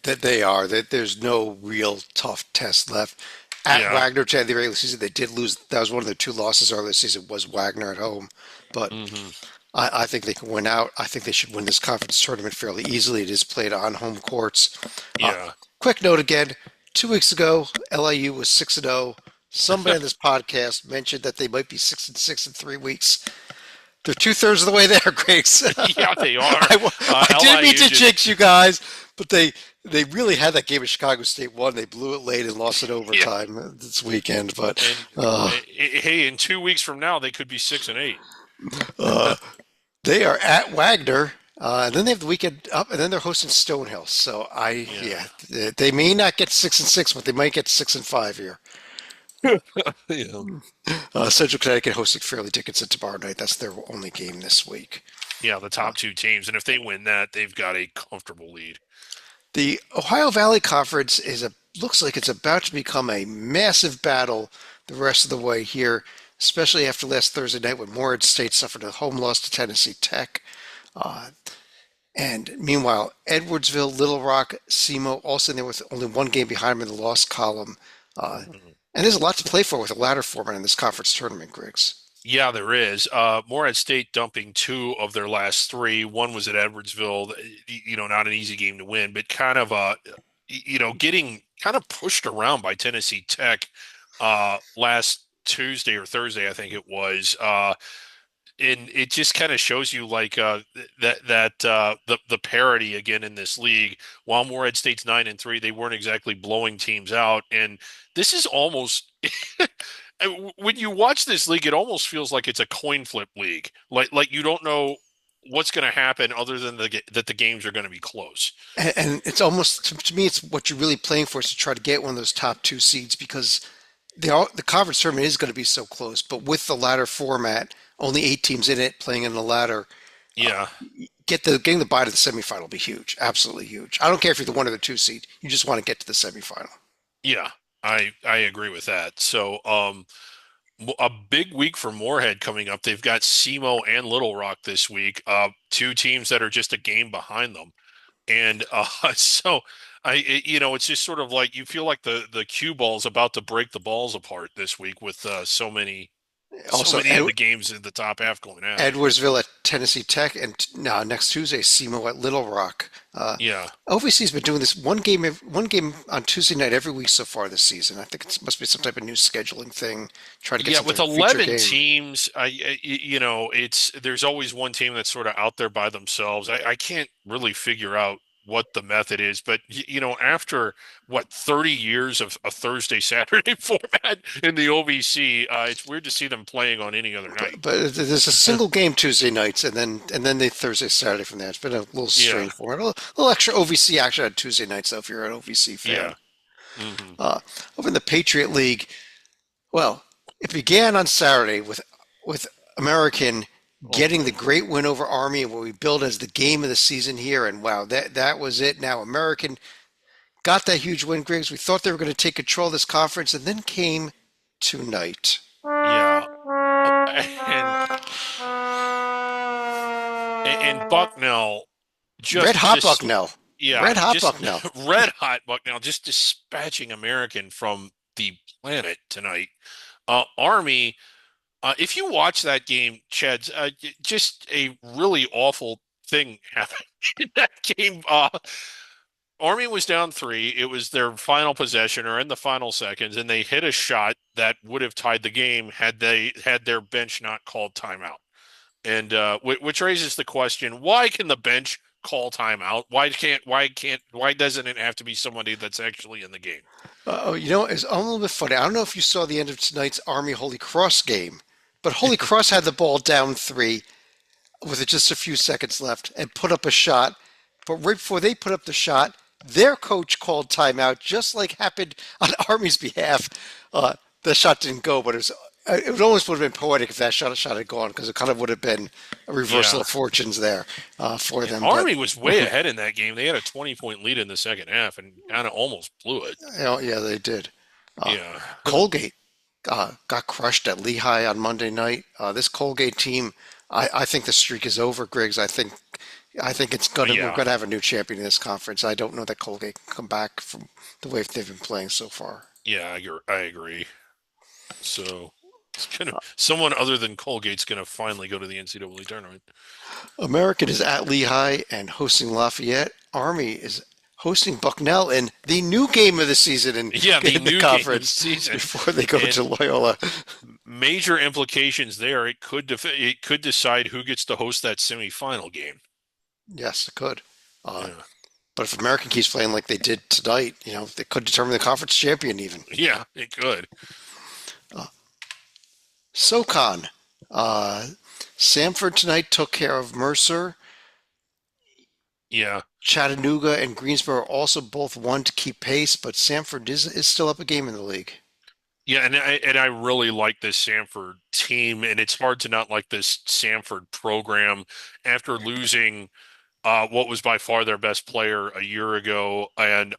S2: That they are. That there's no real tough test left. At
S1: Yeah.
S2: Wagner to end the regular season, they did lose. That was one of the two losses earlier this season was Wagner at home. But
S1: Hmm.
S2: I think they can win out. I think they should win this conference tournament fairly easily. It is played on home courts. Uh,
S1: Yeah.
S2: Quick note again, 2 weeks ago, LIU was 6-0. Somebody on this podcast mentioned that they might be 6-6 in 3 weeks. They're two-thirds of the way there, Grace.
S1: Yeah, they are.
S2: I didn't mean
S1: LIU
S2: to
S1: just,
S2: jinx you guys, but they really had that game at Chicago State won. They blew it late and lost it
S1: yeah.
S2: overtime this weekend. But
S1: And
S2: uh,
S1: hey, in 2 weeks from now, they could be 6-8.
S2: uh, They are at Wagner, and then they have the weekend up, and then they're hosting Stonehill. So
S1: Yeah.
S2: yeah, they may not get 6-6, but they might get 6-5 here.
S1: Yeah.
S2: Central Connecticut hosting Fairleigh Dickinson tomorrow night. That's their only game this week.
S1: Yeah, the top two teams. And if they win that, they've got a comfortable lead.
S2: The Ohio Valley Conference looks like it's about to become a massive battle the rest of the way here, especially after last Thursday night when Morehead State suffered a home loss to Tennessee Tech. Uh, and meanwhile, Edwardsville, Little Rock, SEMO also in there with only one game behind them in the loss column. Uh,
S1: Mhm.
S2: and there's a lot to play for with a ladder format in this conference tournament, Griggs.
S1: Yeah, there is. Morehead State dumping two of their last three. One was at Edwardsville. Not an easy game to win, but kind of getting kind of pushed around by Tennessee Tech last Tuesday or Thursday, I think it was. And it just kind of shows you like the parity again in this league. While Morehead State's 9-3, they weren't exactly blowing teams out, and this is almost when you watch this league, it almost feels like it's a coin flip league. Like you don't know what's going to happen other than that the games are going to be close.
S2: And it's almost, to me, it's what you're really playing for is to try to get one of those top two seeds because the conference tournament is going to be so close. But with the ladder format, only 8 teams in it playing in the ladder,
S1: Yeah,
S2: getting the bye to the semifinal will be huge, absolutely huge. I don't care if you're the 1 or the 2 seed, you just want to get to the semifinal.
S1: yeah, I agree with that. So, a big week for Moorhead coming up. They've got SEMO and Little Rock this week. Two teams that are just a game behind them, and so it's just sort of like you feel like the cue ball's about to break the balls apart this week with so
S2: Also,
S1: many of the games in the top half going out.
S2: Edwardsville at Tennessee Tech, and now next Tuesday, SEMO at Little Rock.
S1: Yeah,
S2: OVC's been doing this one game on Tuesday night every week so far this season. I think it must be some type of new scheduling thing, trying to get
S1: yeah.
S2: some
S1: With
S2: type of feature
S1: 11
S2: game.
S1: teams, it's there's always one team that's sort of out there by themselves. I can't really figure out what the method is, but after what 30 years of a Thursday Saturday format in the OVC, it's weird to see them playing on any other night.
S2: But there's a single game Tuesday nights, and then they Thursday Saturday from there. It's been a little
S1: Yeah,
S2: strange for it. A little extra OVC action on Tuesday nights, though, if you're an OVC fan.
S1: yeah. Hmm.
S2: Uh, Over in the Patriot League, well, it began on Saturday with American
S1: Oh
S2: getting
S1: boy.
S2: the great win over Army, and what we billed as the game of the season here. And wow, that was it. Now American got that huge win, Griggs. We thought they were going to take control of this conference, and then came tonight.
S1: Yeah. And and Bucknell
S2: Red
S1: just
S2: hot
S1: just
S2: Bucknell.
S1: yeah,
S2: Red hot
S1: just
S2: Bucknell.
S1: red hot Bucknell just dispatching American from the planet tonight. Army, if you watch that game, Chad, just a really awful thing happened in that game. Army was down three. It was their final possession or in the final seconds, and they hit a shot that would have tied the game had they had their bench not called timeout. And which raises the question: why can the bench call timeout? Why doesn't it have to be somebody that's actually in the game?
S2: It's a little bit funny. I don't know if you saw the end of tonight's Army Holy Cross game, but Holy Cross had the ball down three with just a few seconds left and put up a shot. But right before they put up the shot, their coach called timeout, just like happened on Army's behalf. The shot didn't go, but it almost would have been poetic if that shot had gone because it kind of would have been a reversal
S1: Yeah.
S2: of fortunes there for them. But
S1: Army was way ahead in that game. They had a 20-point lead in the second half and kind of almost blew it.
S2: yeah, they did. Uh,
S1: Yeah.
S2: Colgate got crushed at Lehigh on Monday night. This Colgate team, I think the streak is over, Griggs. I think we're
S1: Yeah.
S2: gonna have a new champion in this conference. I don't know that Colgate can come back from the way they've been playing so far.
S1: Yeah, I agree. So someone other than Colgate's gonna finally go to the NCAA tournament.
S2: American is at Lehigh and hosting Lafayette. Army is hosting Bucknell in the new game of the season
S1: Yeah, the
S2: in the
S1: new game of the
S2: conference
S1: season.
S2: before they go to
S1: And
S2: Loyola.
S1: major implications there. It could decide who gets to host that semifinal game.
S2: Yes, it could. Uh,
S1: Yeah.
S2: but if American keeps playing like they did tonight, they could determine the conference champion even.
S1: Yeah, it could.
S2: Uh, SoCon. Uh, Samford tonight took care of Mercer.
S1: Yeah.
S2: Chattanooga and Greensboro also both won to keep pace, but Samford is still up a game in the league.
S1: Yeah, and I really like this Sanford team, and it's hard to not like this Sanford program after losing what was by far their best player a year ago, and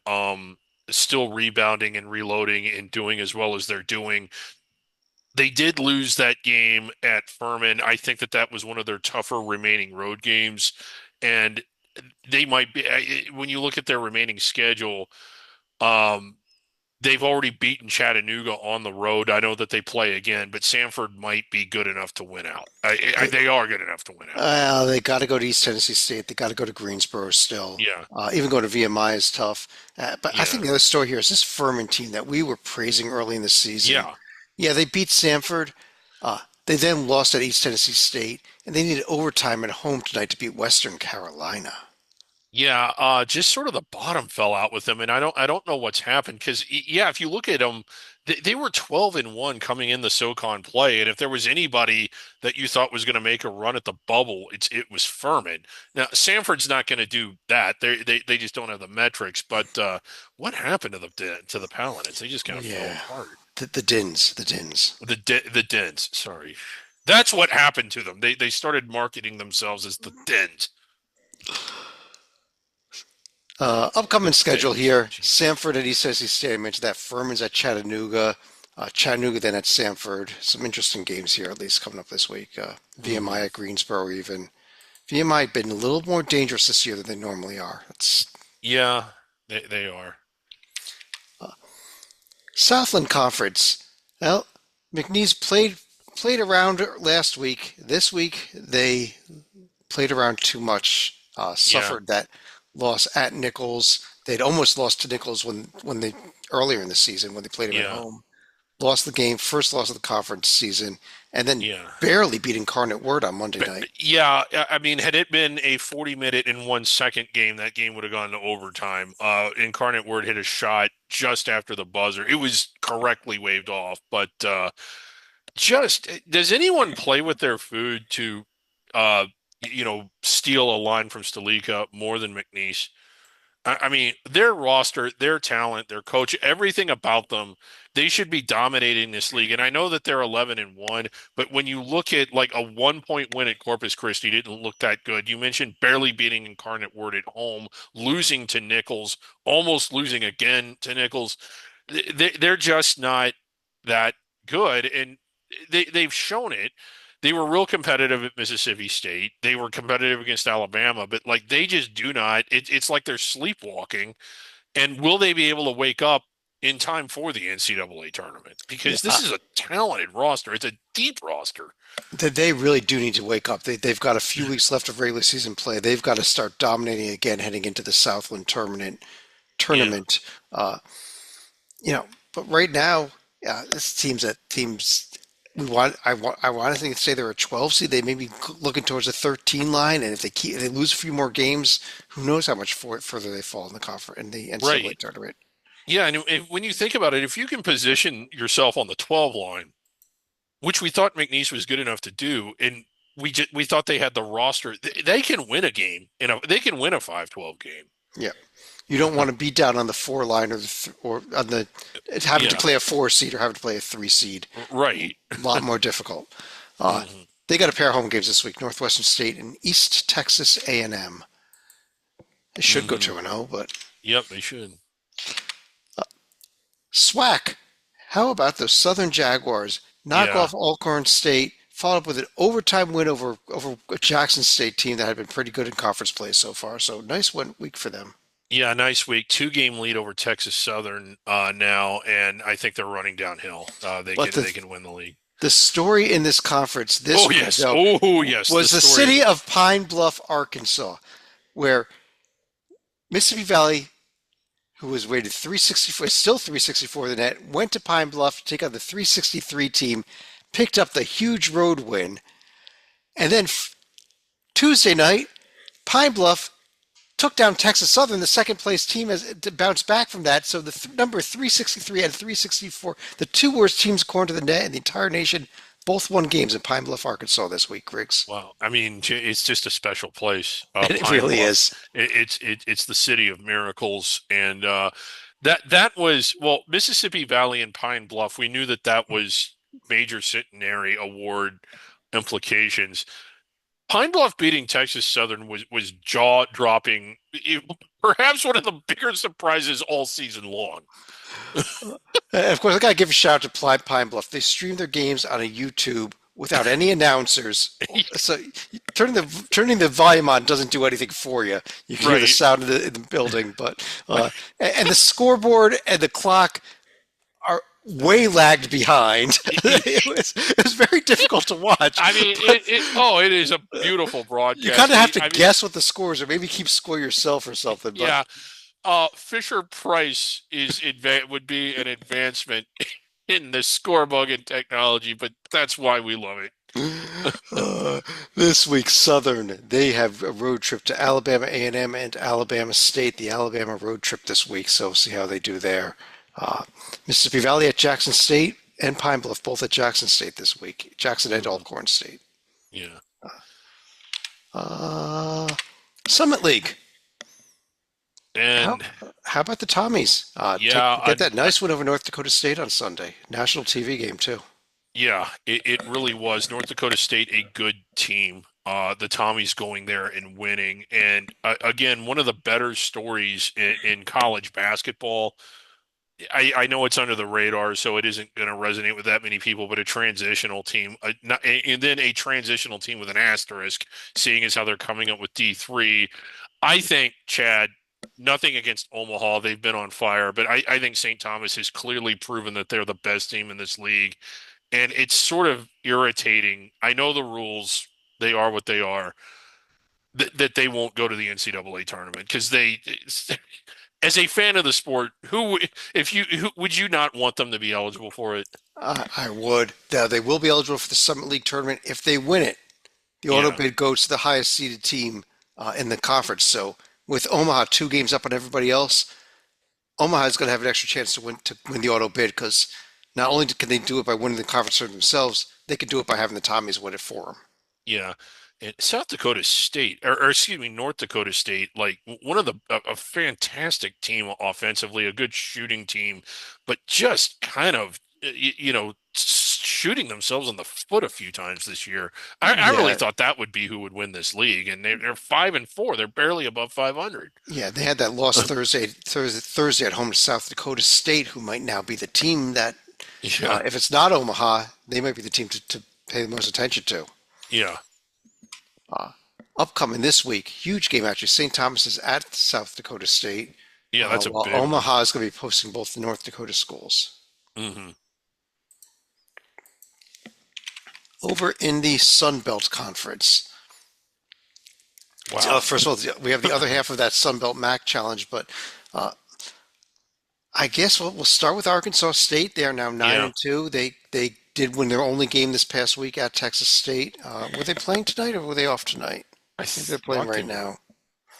S1: still rebounding and reloading and doing as well as they're doing. They did lose that game at Furman. I think that that was one of their tougher remaining road games, and they might be when you look at their remaining schedule. Um, They've already beaten Chattanooga on the road. I know that they play again, but Sanford might be good enough to win out.
S2: They,
S1: They are good enough to win out.
S2: they got to go to East Tennessee State. They got to go to Greensboro still.
S1: Yeah,
S2: Even going to VMI is tough. But I
S1: yeah,
S2: think the other story here is this Furman team that we were praising early in the season.
S1: yeah.
S2: Yeah, they beat Samford. They then lost at East Tennessee State, and they needed overtime at home tonight to beat Western Carolina.
S1: Yeah, just sort of the bottom fell out with them, and I don't know what's happened because yeah, if you look at them, they were 12-1 coming in the SoCon play, and if there was anybody that you thought was going to make a run at the bubble, it was Furman. Now Sanford's not going to do that; they just don't have the metrics. But what happened to the Paladins? They just kind of fell
S2: Yeah,
S1: apart.
S2: the Dins.
S1: The Dens, sorry, that's what happened to them. They started marketing themselves as the Dens.
S2: Upcoming
S1: The
S2: schedule
S1: Dens.
S2: here:
S1: Jeez.
S2: Sanford at East Tennessee State. I mentioned that. Furman's at Chattanooga. Chattanooga then at Sanford. Some interesting games here, at least coming up this week. VMI
S1: Hmm.
S2: at Greensboro even. VMI been a little more dangerous this year than they normally are. It's
S1: Yeah, they are.
S2: Southland Conference. Well, McNeese played around last week. This week they played around too much.
S1: Yeah,
S2: Suffered that loss at Nichols. They'd almost lost to Nichols when they earlier in the season when they played him at
S1: yeah,
S2: home. Lost the game, first loss of the conference season, and then
S1: yeah.
S2: barely beat Incarnate Word on Monday
S1: But
S2: night.
S1: yeah, I mean, had it been a 40-minute and 1 second game, that game would have gone to overtime. Incarnate Word hit a shot just after the buzzer. It was correctly waved off, but just does anyone play with their food to, uh, steal a line from Stalika more than McNeese? I mean, their roster, their talent, their coach, everything about them, they should be dominating this league. And I know that they're 11-1, but when you look at like a 1 point win at Corpus Christi, didn't look that good. You mentioned barely beating Incarnate Word at home, losing to Nichols, almost losing again to Nichols. They're just not that good, and they've shown it. They were real competitive at Mississippi State. They were competitive against Alabama, but like they just do not. It's like they're sleepwalking. And will they be able to wake up in time for the NCAA tournament?
S2: Yeah,
S1: Because this is a talented roster. It's a deep roster.
S2: they really do need to wake up. They've got a few weeks left of regular season play. They've got to start dominating again heading into the Southland tournament.
S1: Yeah,
S2: Tournament. Uh, but right now, yeah, this teams we want. I want to think say they're a 12 seed. They may be looking towards a 13 line, and if they lose a few more games, who knows how much further they fall in the conference in the NCAA
S1: right.
S2: tournament.
S1: Yeah, and when you think about it, if you can position yourself on the 12 line, which we thought McNeese was good enough to do, and we thought they had the roster, they can win a game. They can win a 5-12 game.
S2: Yeah, you don't want to be down on the four line or on the it's having to
S1: Yeah,
S2: play a four seed or having to play a three seed. A
S1: right.
S2: lot more difficult. Uh,
S1: Hmm.
S2: they got a pair of home games this week: Northwestern State and East Texas A&M. They should go
S1: Hmm.
S2: 2-0, but
S1: Yep, they should.
S2: SWAC. How about those Southern Jaguars knock
S1: Yeah.
S2: off Alcorn State, followed up with an overtime win over a Jackson State team that had been pretty good in conference play so far. So nice week for them.
S1: Yeah, nice week. 2-game lead over Texas Southern now, and I think they're running downhill.
S2: But
S1: They can win the league.
S2: the story in this conference this
S1: Oh
S2: week,
S1: yes.
S2: though,
S1: Oh yes. The
S2: was the
S1: story
S2: city
S1: is
S2: of Pine Bluff, Arkansas, where Mississippi Valley, who was rated 364, still 364 in the net, went to Pine Bluff to take on the 363 team, picked up the huge road win, and then Tuesday night, Pine Bluff took down Texas Southern, the second place team, as to bounce back from that. So the number 363 and 364, the two worst teams according to the net in the entire nation, both won games in Pine Bluff, Arkansas this week, Griggs.
S1: Well, I mean, it's just a special place.
S2: And it
S1: Pine
S2: really
S1: Bluff.
S2: is.
S1: It's the city of miracles, and that was well, Mississippi Valley and Pine Bluff. We knew that that was major centenary award implications. Pine Bluff beating Texas Southern was jaw dropping, perhaps one of the bigger surprises all season long.
S2: Of course, I gotta give a shout out to Pine Bluff. They stream their games on a YouTube without any announcers. So turning the volume on doesn't do anything for you. You can hear the
S1: Right.
S2: sound in the building, but and the scoreboard and the clock are way lagged behind. It was very difficult to watch.
S1: I mean,
S2: But
S1: it is a beautiful
S2: you
S1: broadcast.
S2: kind of have to
S1: I mean,
S2: guess what the scores are, maybe keep score yourself or something. But
S1: yeah, Fisher Price would be an advancement in the scorebugging technology, but that's why we love it.
S2: Uh, this week, Southern, they have a road trip to Alabama A&M and Alabama State. The Alabama road trip this week, so we'll see how they do there. Uh, Mississippi Valley at Jackson State and Pine Bluff both at Jackson State this week. Jackson and
S1: Mhm.
S2: Alcorn State.
S1: Yeah,
S2: Uh, Summit League. How
S1: and
S2: how about the Tommies?
S1: yeah,
S2: Get that nice win over North Dakota State on Sunday. National TV game too.
S1: yeah, it really was North Dakota State a good team. The Tommies going there and winning, and again, one of the better stories in college basketball. I know it's under the radar, so it isn't going to resonate with that many people, but a transitional team, and then a transitional team with an asterisk, seeing as how they're coming up with D3. I think, Chad, nothing against Omaha. They've been on fire, but I think St. Thomas has clearly proven that they're the best team in this league. And it's sort of irritating. I know the rules, they are what they are, that they won't go to the NCAA tournament because as a fan of the sport, if you, would you not want them to be eligible for it?
S2: I would. Now, they will be eligible for the Summit League tournament if they win it. The auto
S1: Yeah,
S2: bid goes to the highest seeded team in the conference. So with Omaha 2 games up on everybody else, Omaha is going to have an extra chance to win the auto bid because not only can they do it by winning the conference tournament themselves, they can do it by having the Tommies win it for them.
S1: yeah. And South Dakota State, or excuse me, North Dakota State, like one of a fantastic team offensively, a good shooting team, but just kind of, shooting themselves in the foot a few times this year. I really
S2: Yeah,
S1: thought that would be who would win this league, and they're 5-4. They're barely above 500.
S2: yeah, they had that loss Thursday at home to South Dakota State, who might now be the team that,
S1: Yeah,
S2: if it's not Omaha, they might be the team to pay the most attention to.
S1: yeah,
S2: Uh, Upcoming this week, huge game actually. St. Thomas is at South Dakota State,
S1: yeah. That's a
S2: while
S1: big one.
S2: Omaha is going to be hosting both the North Dakota schools.
S1: Hmm.
S2: Over in the Sun Belt Conference,
S1: Wow.
S2: first of all, we have the other half of that Sun Belt MAC challenge, but uh, I guess we'll start with Arkansas State. They are now nine
S1: Yeah.
S2: and two. They did win their only game this past week at Texas State. Were they playing tonight or were they off tonight?
S1: I
S2: I think they're playing
S1: thought they
S2: right
S1: were.
S2: now.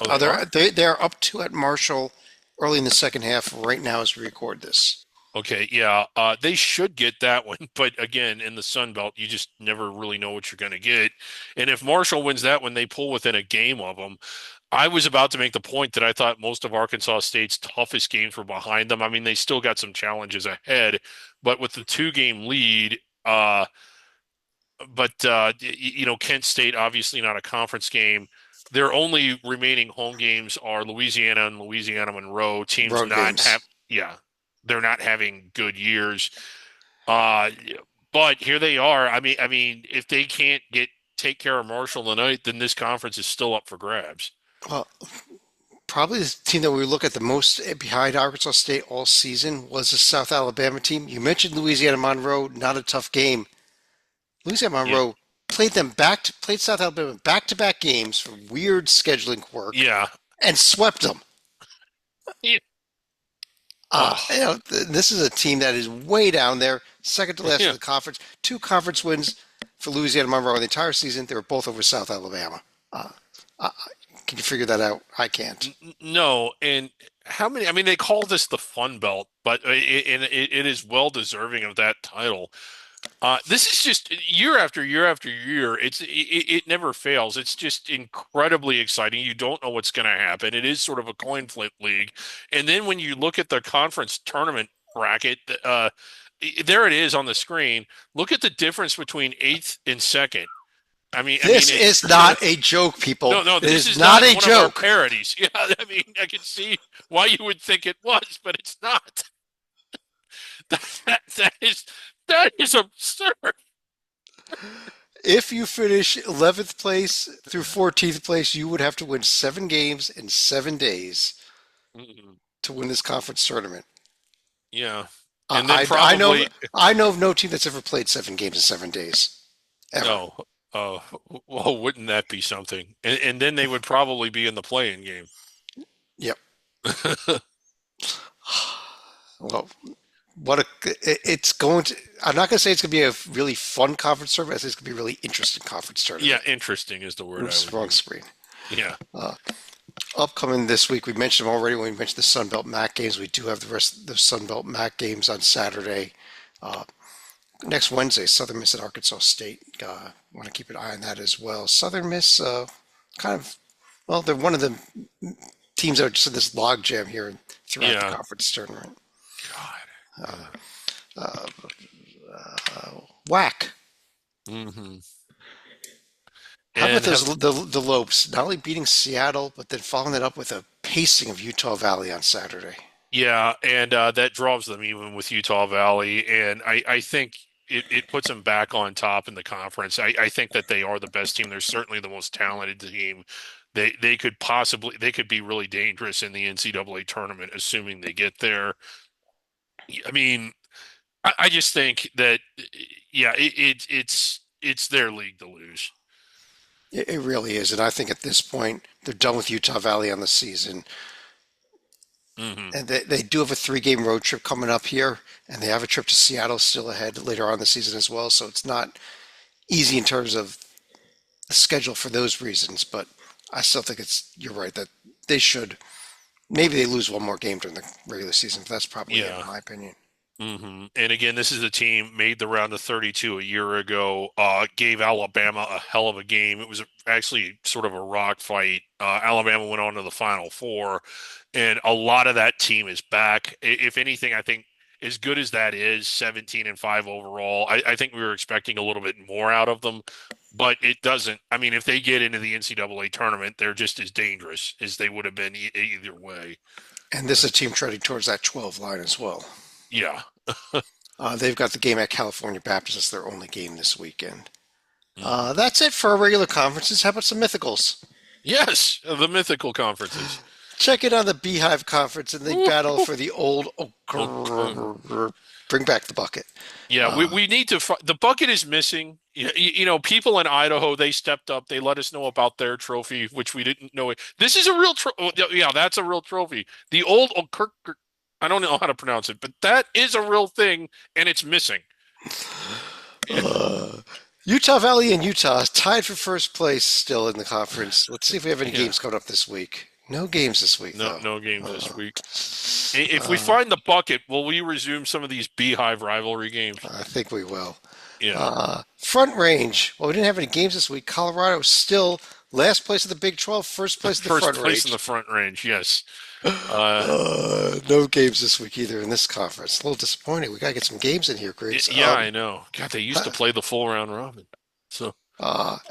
S1: Oh, they are?
S2: They're up two at Marshall early in the second half right now as we record this.
S1: Okay, yeah. They should get that one, but again, in the Sun Belt, you just never really know what you're going to get. And if Marshall wins that one, they pull within a game of them. I was about to make the point that I thought most of Arkansas State's toughest games were behind them. I mean, they still got some challenges ahead, but with the 2-game lead, Kent State obviously not a conference game. Their only remaining home games are Louisiana and Louisiana Monroe. Teams
S2: Road
S1: not have,
S2: games.
S1: yeah, they're not having good years. Uh, but here they are. I mean, if they can't take care of Marshall tonight, then this conference is still up for grabs.
S2: Well, probably the team that we look at the most behind Arkansas State all season was the South Alabama team. You mentioned Louisiana Monroe, not a tough game. Louisiana
S1: Yeah,
S2: Monroe played South Alabama back-to-back games for weird scheduling quirk
S1: yeah,
S2: and swept them.
S1: yeah. Oh,
S2: This is a team that is way down there, second to last in
S1: yeah.
S2: the conference. 2 conference wins for Louisiana Monroe in the entire season. They were both over South Alabama. Uh, uh, can you figure that out? I can't.
S1: No, and how many? I mean, they call this the Fun Belt, but it is well deserving of that title. This is just year after year after year. It never fails. It's just incredibly exciting. You don't know what's going to happen. It is sort of a coin flip league. And then when you look at the conference tournament bracket, there it is on the screen. Look at the difference between eighth and second. I mean,
S2: This
S1: it's
S2: is not a joke, people.
S1: no, no.
S2: It
S1: This
S2: is
S1: is
S2: not
S1: not
S2: a
S1: one of our
S2: joke.
S1: parodies. Yeah, I mean, I can see why you would think it was, but it's not. That is absurd.
S2: If you finish 11th place through 14th place, you would have to win 7 games in 7 days
S1: Mhm.
S2: to win this conference tournament.
S1: Yeah. And then
S2: I know
S1: probably
S2: I know of no team that's ever played 7 games in 7 days ever.
S1: oh, oh, well, wouldn't that be something? And then they would probably be in the playing game.
S2: Yep. Well, it's going to. I'm not going to say it's going to be a really fun conference tournament. I think it's going to be a really interesting conference
S1: Yeah,
S2: tournament.
S1: interesting is the word I
S2: Oops,
S1: would
S2: wrong
S1: use.
S2: screen.
S1: Yeah.
S2: Uh, Upcoming this week, we mentioned them already when we mentioned the Sun Belt MAC games. We do have the rest of the Sun Belt MAC games on Saturday. Uh, Next Wednesday, Southern Miss at Arkansas State. Want to keep an eye on that as well. Southern Miss, kind of, well, they're one of the teams that are just in this log jam here throughout the
S1: Yeah.
S2: conference tournament.
S1: God.
S2: Uh, Whack.
S1: Hmm.
S2: How about
S1: And
S2: those
S1: have
S2: the Lopes? Not only beating Seattle, but then following it up with a pacing of Utah Valley on Saturday.
S1: yeah, and that draws them even with Utah Valley, and I think it puts them back on top in the conference. I think that they are the best team. They're certainly the most talented team. They could be really dangerous in the NCAA tournament, assuming they get there. I mean, I just think that yeah, it's their league to lose.
S2: It really is, and I think at this point they're done with Utah Valley on the season.
S1: Hmm.
S2: And they do have a 3 game road trip coming up here, and they have a trip to Seattle still ahead later on in the season as well. So it's not easy in terms of the schedule for those reasons, but I still think you're right that they should. Maybe they lose one more game during the regular season, but that's probably it, in
S1: Yeah.
S2: my opinion.
S1: And again, this is a team made the round of 32 a year ago. Gave Alabama a hell of a game. It was actually sort of a rock fight. Alabama went on to the Final Four, and a lot of that team is back. If anything, I think as good as that is, 17-5 overall, I think we were expecting a little bit more out of them, but it doesn't. I mean, if they get into the NCAA tournament, they're just as dangerous as they would have been either way.
S2: And this is a team trending towards that 12 line as well.
S1: Yeah.
S2: They've got the game at California Baptist as their only game this weekend.
S1: Mhm.
S2: That's it for our regular conferences. How about some mythicals?
S1: Yes, the mythical conferences.
S2: Check in on the Beehive Conference and the battle for the old
S1: Okay.
S2: bring back the bucket.
S1: Yeah,
S2: Uh,
S1: we need to. The bucket is missing. You know, people in Idaho they stepped up. They let us know about their trophy, which we didn't know. This is a real trophy. Yeah, that's a real trophy. The old Kirk. I don't know how to pronounce it, but that is a real thing, and it's missing.
S2: uh, Utah Valley and Utah tied for first place still in the conference. Let's see if we have any
S1: Yeah,
S2: games coming up this week. No games this week,
S1: no,
S2: though.
S1: no games
S2: Uh,
S1: this week. If we
S2: uh,
S1: find the bucket, will we resume some of these Beehive rivalry games?
S2: I think we will.
S1: Yeah,
S2: Front Range. Well, we didn't have any games this week. Colorado is still last place of the Big 12, first place of the
S1: first
S2: Front
S1: place in
S2: Range.
S1: the Front Range. Yes. Uh,
S2: No games this week either in this conference. A little disappointing. We got to get some games in here, Griggs.
S1: yeah, I know. God, they used to play the full round robin. So.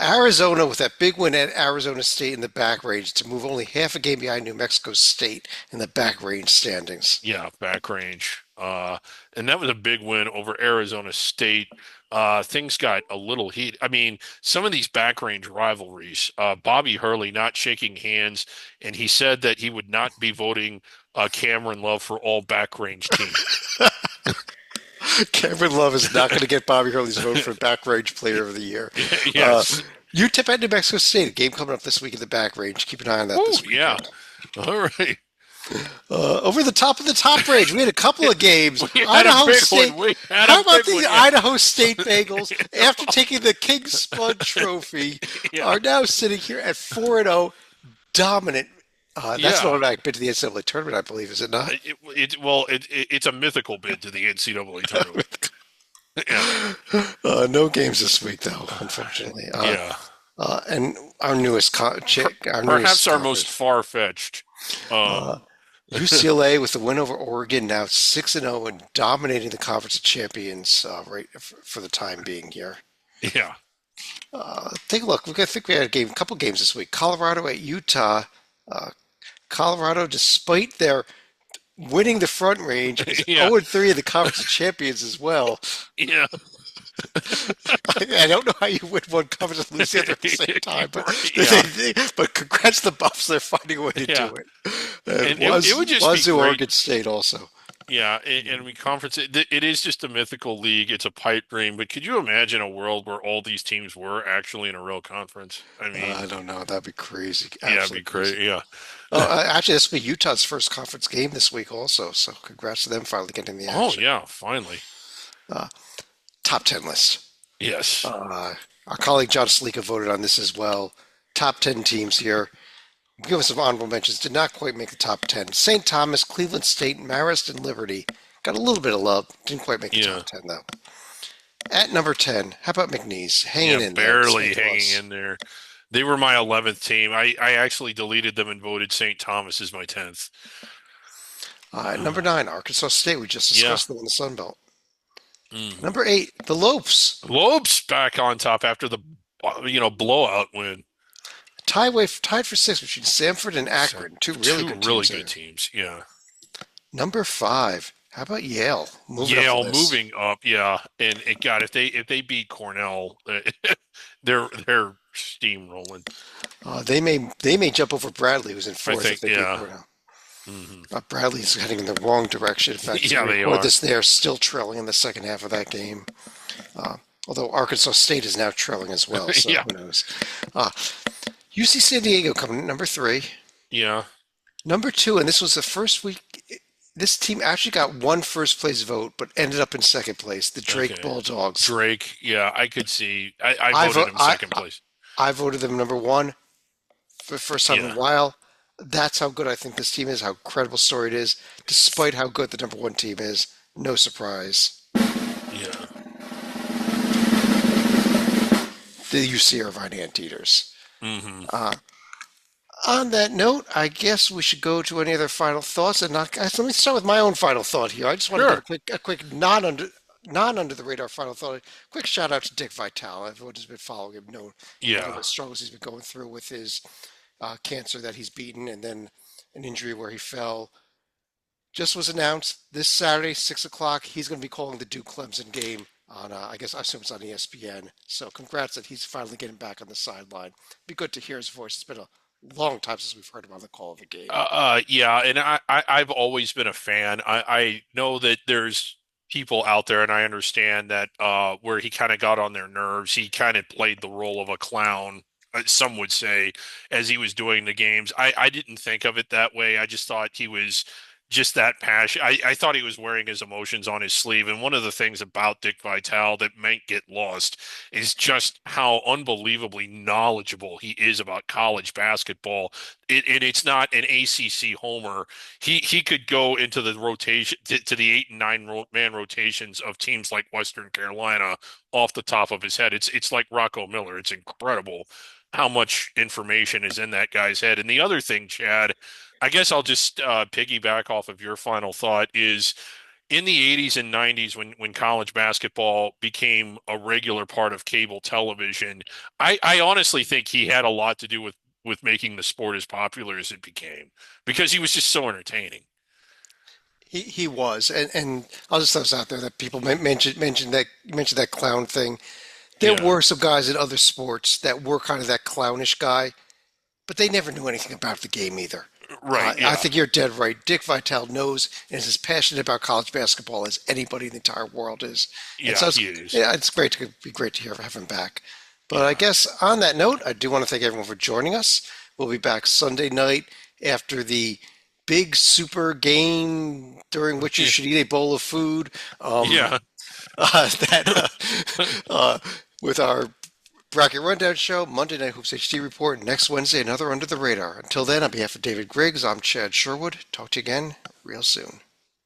S2: Arizona with that big win at Arizona State in the back range to move only half a game behind New Mexico State in the back range standings.
S1: Yeah, back range. And that was a big win over Arizona State. Things got a little heat. I mean, some of these back range rivalries, Bobby Hurley not shaking hands, and he said that he would not be voting Cameron Love for all back range team.
S2: Cameron Love is not going to get Bobby Hurley's vote for back range player of the year. Uh,
S1: Yes.
S2: UTEP at New Mexico State, a game coming up this week in the back range. Keep an eye on that
S1: Oh,
S2: this
S1: yeah.
S2: weekend.
S1: All right.
S2: Over the top of the top range, we had a couple of games.
S1: We had a
S2: Idaho
S1: big
S2: State.
S1: one. We had
S2: How
S1: a
S2: about
S1: big
S2: the
S1: one. Yeah.
S2: Idaho State Bengals, after taking the King Spud Trophy,
S1: Yeah.
S2: are now sitting here at 4-0, dominant. That's an
S1: Yeah.
S2: automatic bid to the NCAA tournament, I believe, is it not?
S1: Well, it's a mythical bid to the NCAA tournament. Yeah.
S2: No games this week, though, unfortunately.
S1: Yeah.
S2: And our newest
S1: Per
S2: our
S1: Perhaps
S2: newest
S1: our most
S2: conference,
S1: far-fetched.
S2: uh,
S1: Um,
S2: UCLA with the win over Oregon, now 6-0 and dominating the Conference of Champions right for the time being here.
S1: yeah.
S2: Take a look. I think we had a couple games this week. Colorado at Utah. Uh, Colorado, despite their winning the Front Range, is
S1: Yeah.
S2: 0-3 in the Conference of Champions as well.
S1: Yeah.
S2: I don't know how you win one conference and lose the other at the same time, but
S1: Yeah.
S2: but congrats to the Buffs. They're finding a way to
S1: Yeah.
S2: do it. And
S1: And it would just be
S2: was
S1: great.
S2: Oregon State also.
S1: Yeah, and we conference it is just a mythical league. It's a pipe dream, but could you imagine a world where all these teams were actually in a real conference? I
S2: I
S1: mean,
S2: don't know. That'd be crazy.
S1: yeah, it'd be
S2: Absolutely crazy.
S1: crazy. Yeah.
S2: Oh, actually, this will be Utah's first conference game this week also. So congrats to them finally getting the
S1: Oh,
S2: action.
S1: yeah, finally.
S2: Uh, Top 10 list.
S1: Yes.
S2: Our colleague John Salika voted on this as well. Top 10 teams here. Give us some honorable mentions. Did not quite make the top 10. St. Thomas, Cleveland State, Marist, and Liberty. Got a little bit of love. Didn't quite make the
S1: Yeah.
S2: top 10, though. At number 10, how about McNeese?
S1: Yeah,
S2: Hanging in there.
S1: barely
S2: Despite the
S1: hanging
S2: loss.
S1: in there. They were my 11th team. I actually deleted them and voted St. Thomas as my 10th.
S2: At number 9, Arkansas State. We just
S1: Yeah.
S2: discussed them in the Sun Belt.
S1: Hmm.
S2: Number 8, the Lopes.
S1: Lopes back on top after the blowout win.
S2: Tied for 6 between Samford and
S1: So
S2: Akron. Two really
S1: two
S2: good
S1: really
S2: teams
S1: good
S2: there.
S1: teams. Yeah.
S2: Number 5, how about Yale? Moving up the
S1: Yale
S2: list.
S1: moving up, yeah, and it got if they beat Cornell, they're steamrolling.
S2: They may jump over Bradley, who's in
S1: I
S2: fourth if
S1: think,
S2: they beat
S1: yeah.
S2: Cornell.
S1: Hmm.
S2: Bradley's heading in the wrong direction. In fact, as we
S1: Yeah, they
S2: record
S1: are.
S2: this, they are still trailing in the second half of that game. Although Arkansas State is now trailing as well, so
S1: Yeah,
S2: who knows? Uh, UC San Diego coming in at number 3.
S1: yeah.
S2: Number 2, and this was the first week. This team actually got one first place vote, but ended up in second place. The Drake
S1: Okay.
S2: Bulldogs.
S1: Drake, yeah, I could see. I
S2: I
S1: voted
S2: vote.
S1: him second place.
S2: I voted them number 1 for the first time in a
S1: Yeah,
S2: while. That's how good I think this team is. How credible story it is, despite how good the number 1 team is. No surprise.
S1: yeah.
S2: The UC Irvine Anteaters.
S1: Hmm.
S2: On that note, I guess we should go to any other final thoughts. And not, let me start with my own final thought here. I just want to
S1: Sure.
S2: give a quick non under the radar final thought. Quick shout out to Dick Vitale. Everyone who's been following him know
S1: Yeah,
S2: the struggles he's been going through with his cancer that he's beaten, and then an injury where he fell. Just was announced this Saturday, 6 o'clock. He's going to be calling the Duke Clemson game on, I assume it's on ESPN. So congrats that he's finally getting back on the sideline. Be good to hear his voice. It's been a long time since we've heard him on the call of the game.
S1: yeah, and I've always been a fan. I know that there's people out there, and I understand that where he kind of got on their nerves. He kind of played the role of a clown, some would say, as he was doing the games. I didn't think of it that way. I just thought he was just that passion. I thought he was wearing his emotions on his sleeve. And one of the things about Dick Vitale that might get lost is just how unbelievably knowledgeable he is about college basketball. And it's not an ACC homer. He could go into the rotation to the 8 and 9 man rotations of teams like Western Carolina off the top of his head. It's like Rocco Miller. It's incredible how much information is in that guy's head. And the other thing, Chad, I guess I'll just piggyback off of your final thought is in the 80s and 90s when college basketball became a regular part of cable television, I honestly think he had a lot to do with making the sport as popular as it became because he was just so entertaining.
S2: He was, and I'll just throw this out there that people mentioned that clown thing. There
S1: Yeah,
S2: were some guys in other sports that were kind of that clownish guy, but they never knew anything about the game either.
S1: right.
S2: I
S1: Yeah,
S2: think you're dead right. Dick Vitale knows and is as passionate about college basketball as anybody in the entire world is. And
S1: yeah,
S2: so
S1: he is.
S2: yeah, it's great to have him back. But I
S1: Yeah,
S2: guess on that note, I do want to thank everyone for joining us. We'll be back Sunday night after the big super game during which you should eat a bowl of food. Um,
S1: yeah.
S2: that with our Bracket Rundown Show, Monday Night Hoops HD Report, next Wednesday, another Under the Radar. Until then, on behalf of David Griggs, I'm Chad Sherwood. Talk to you again real soon.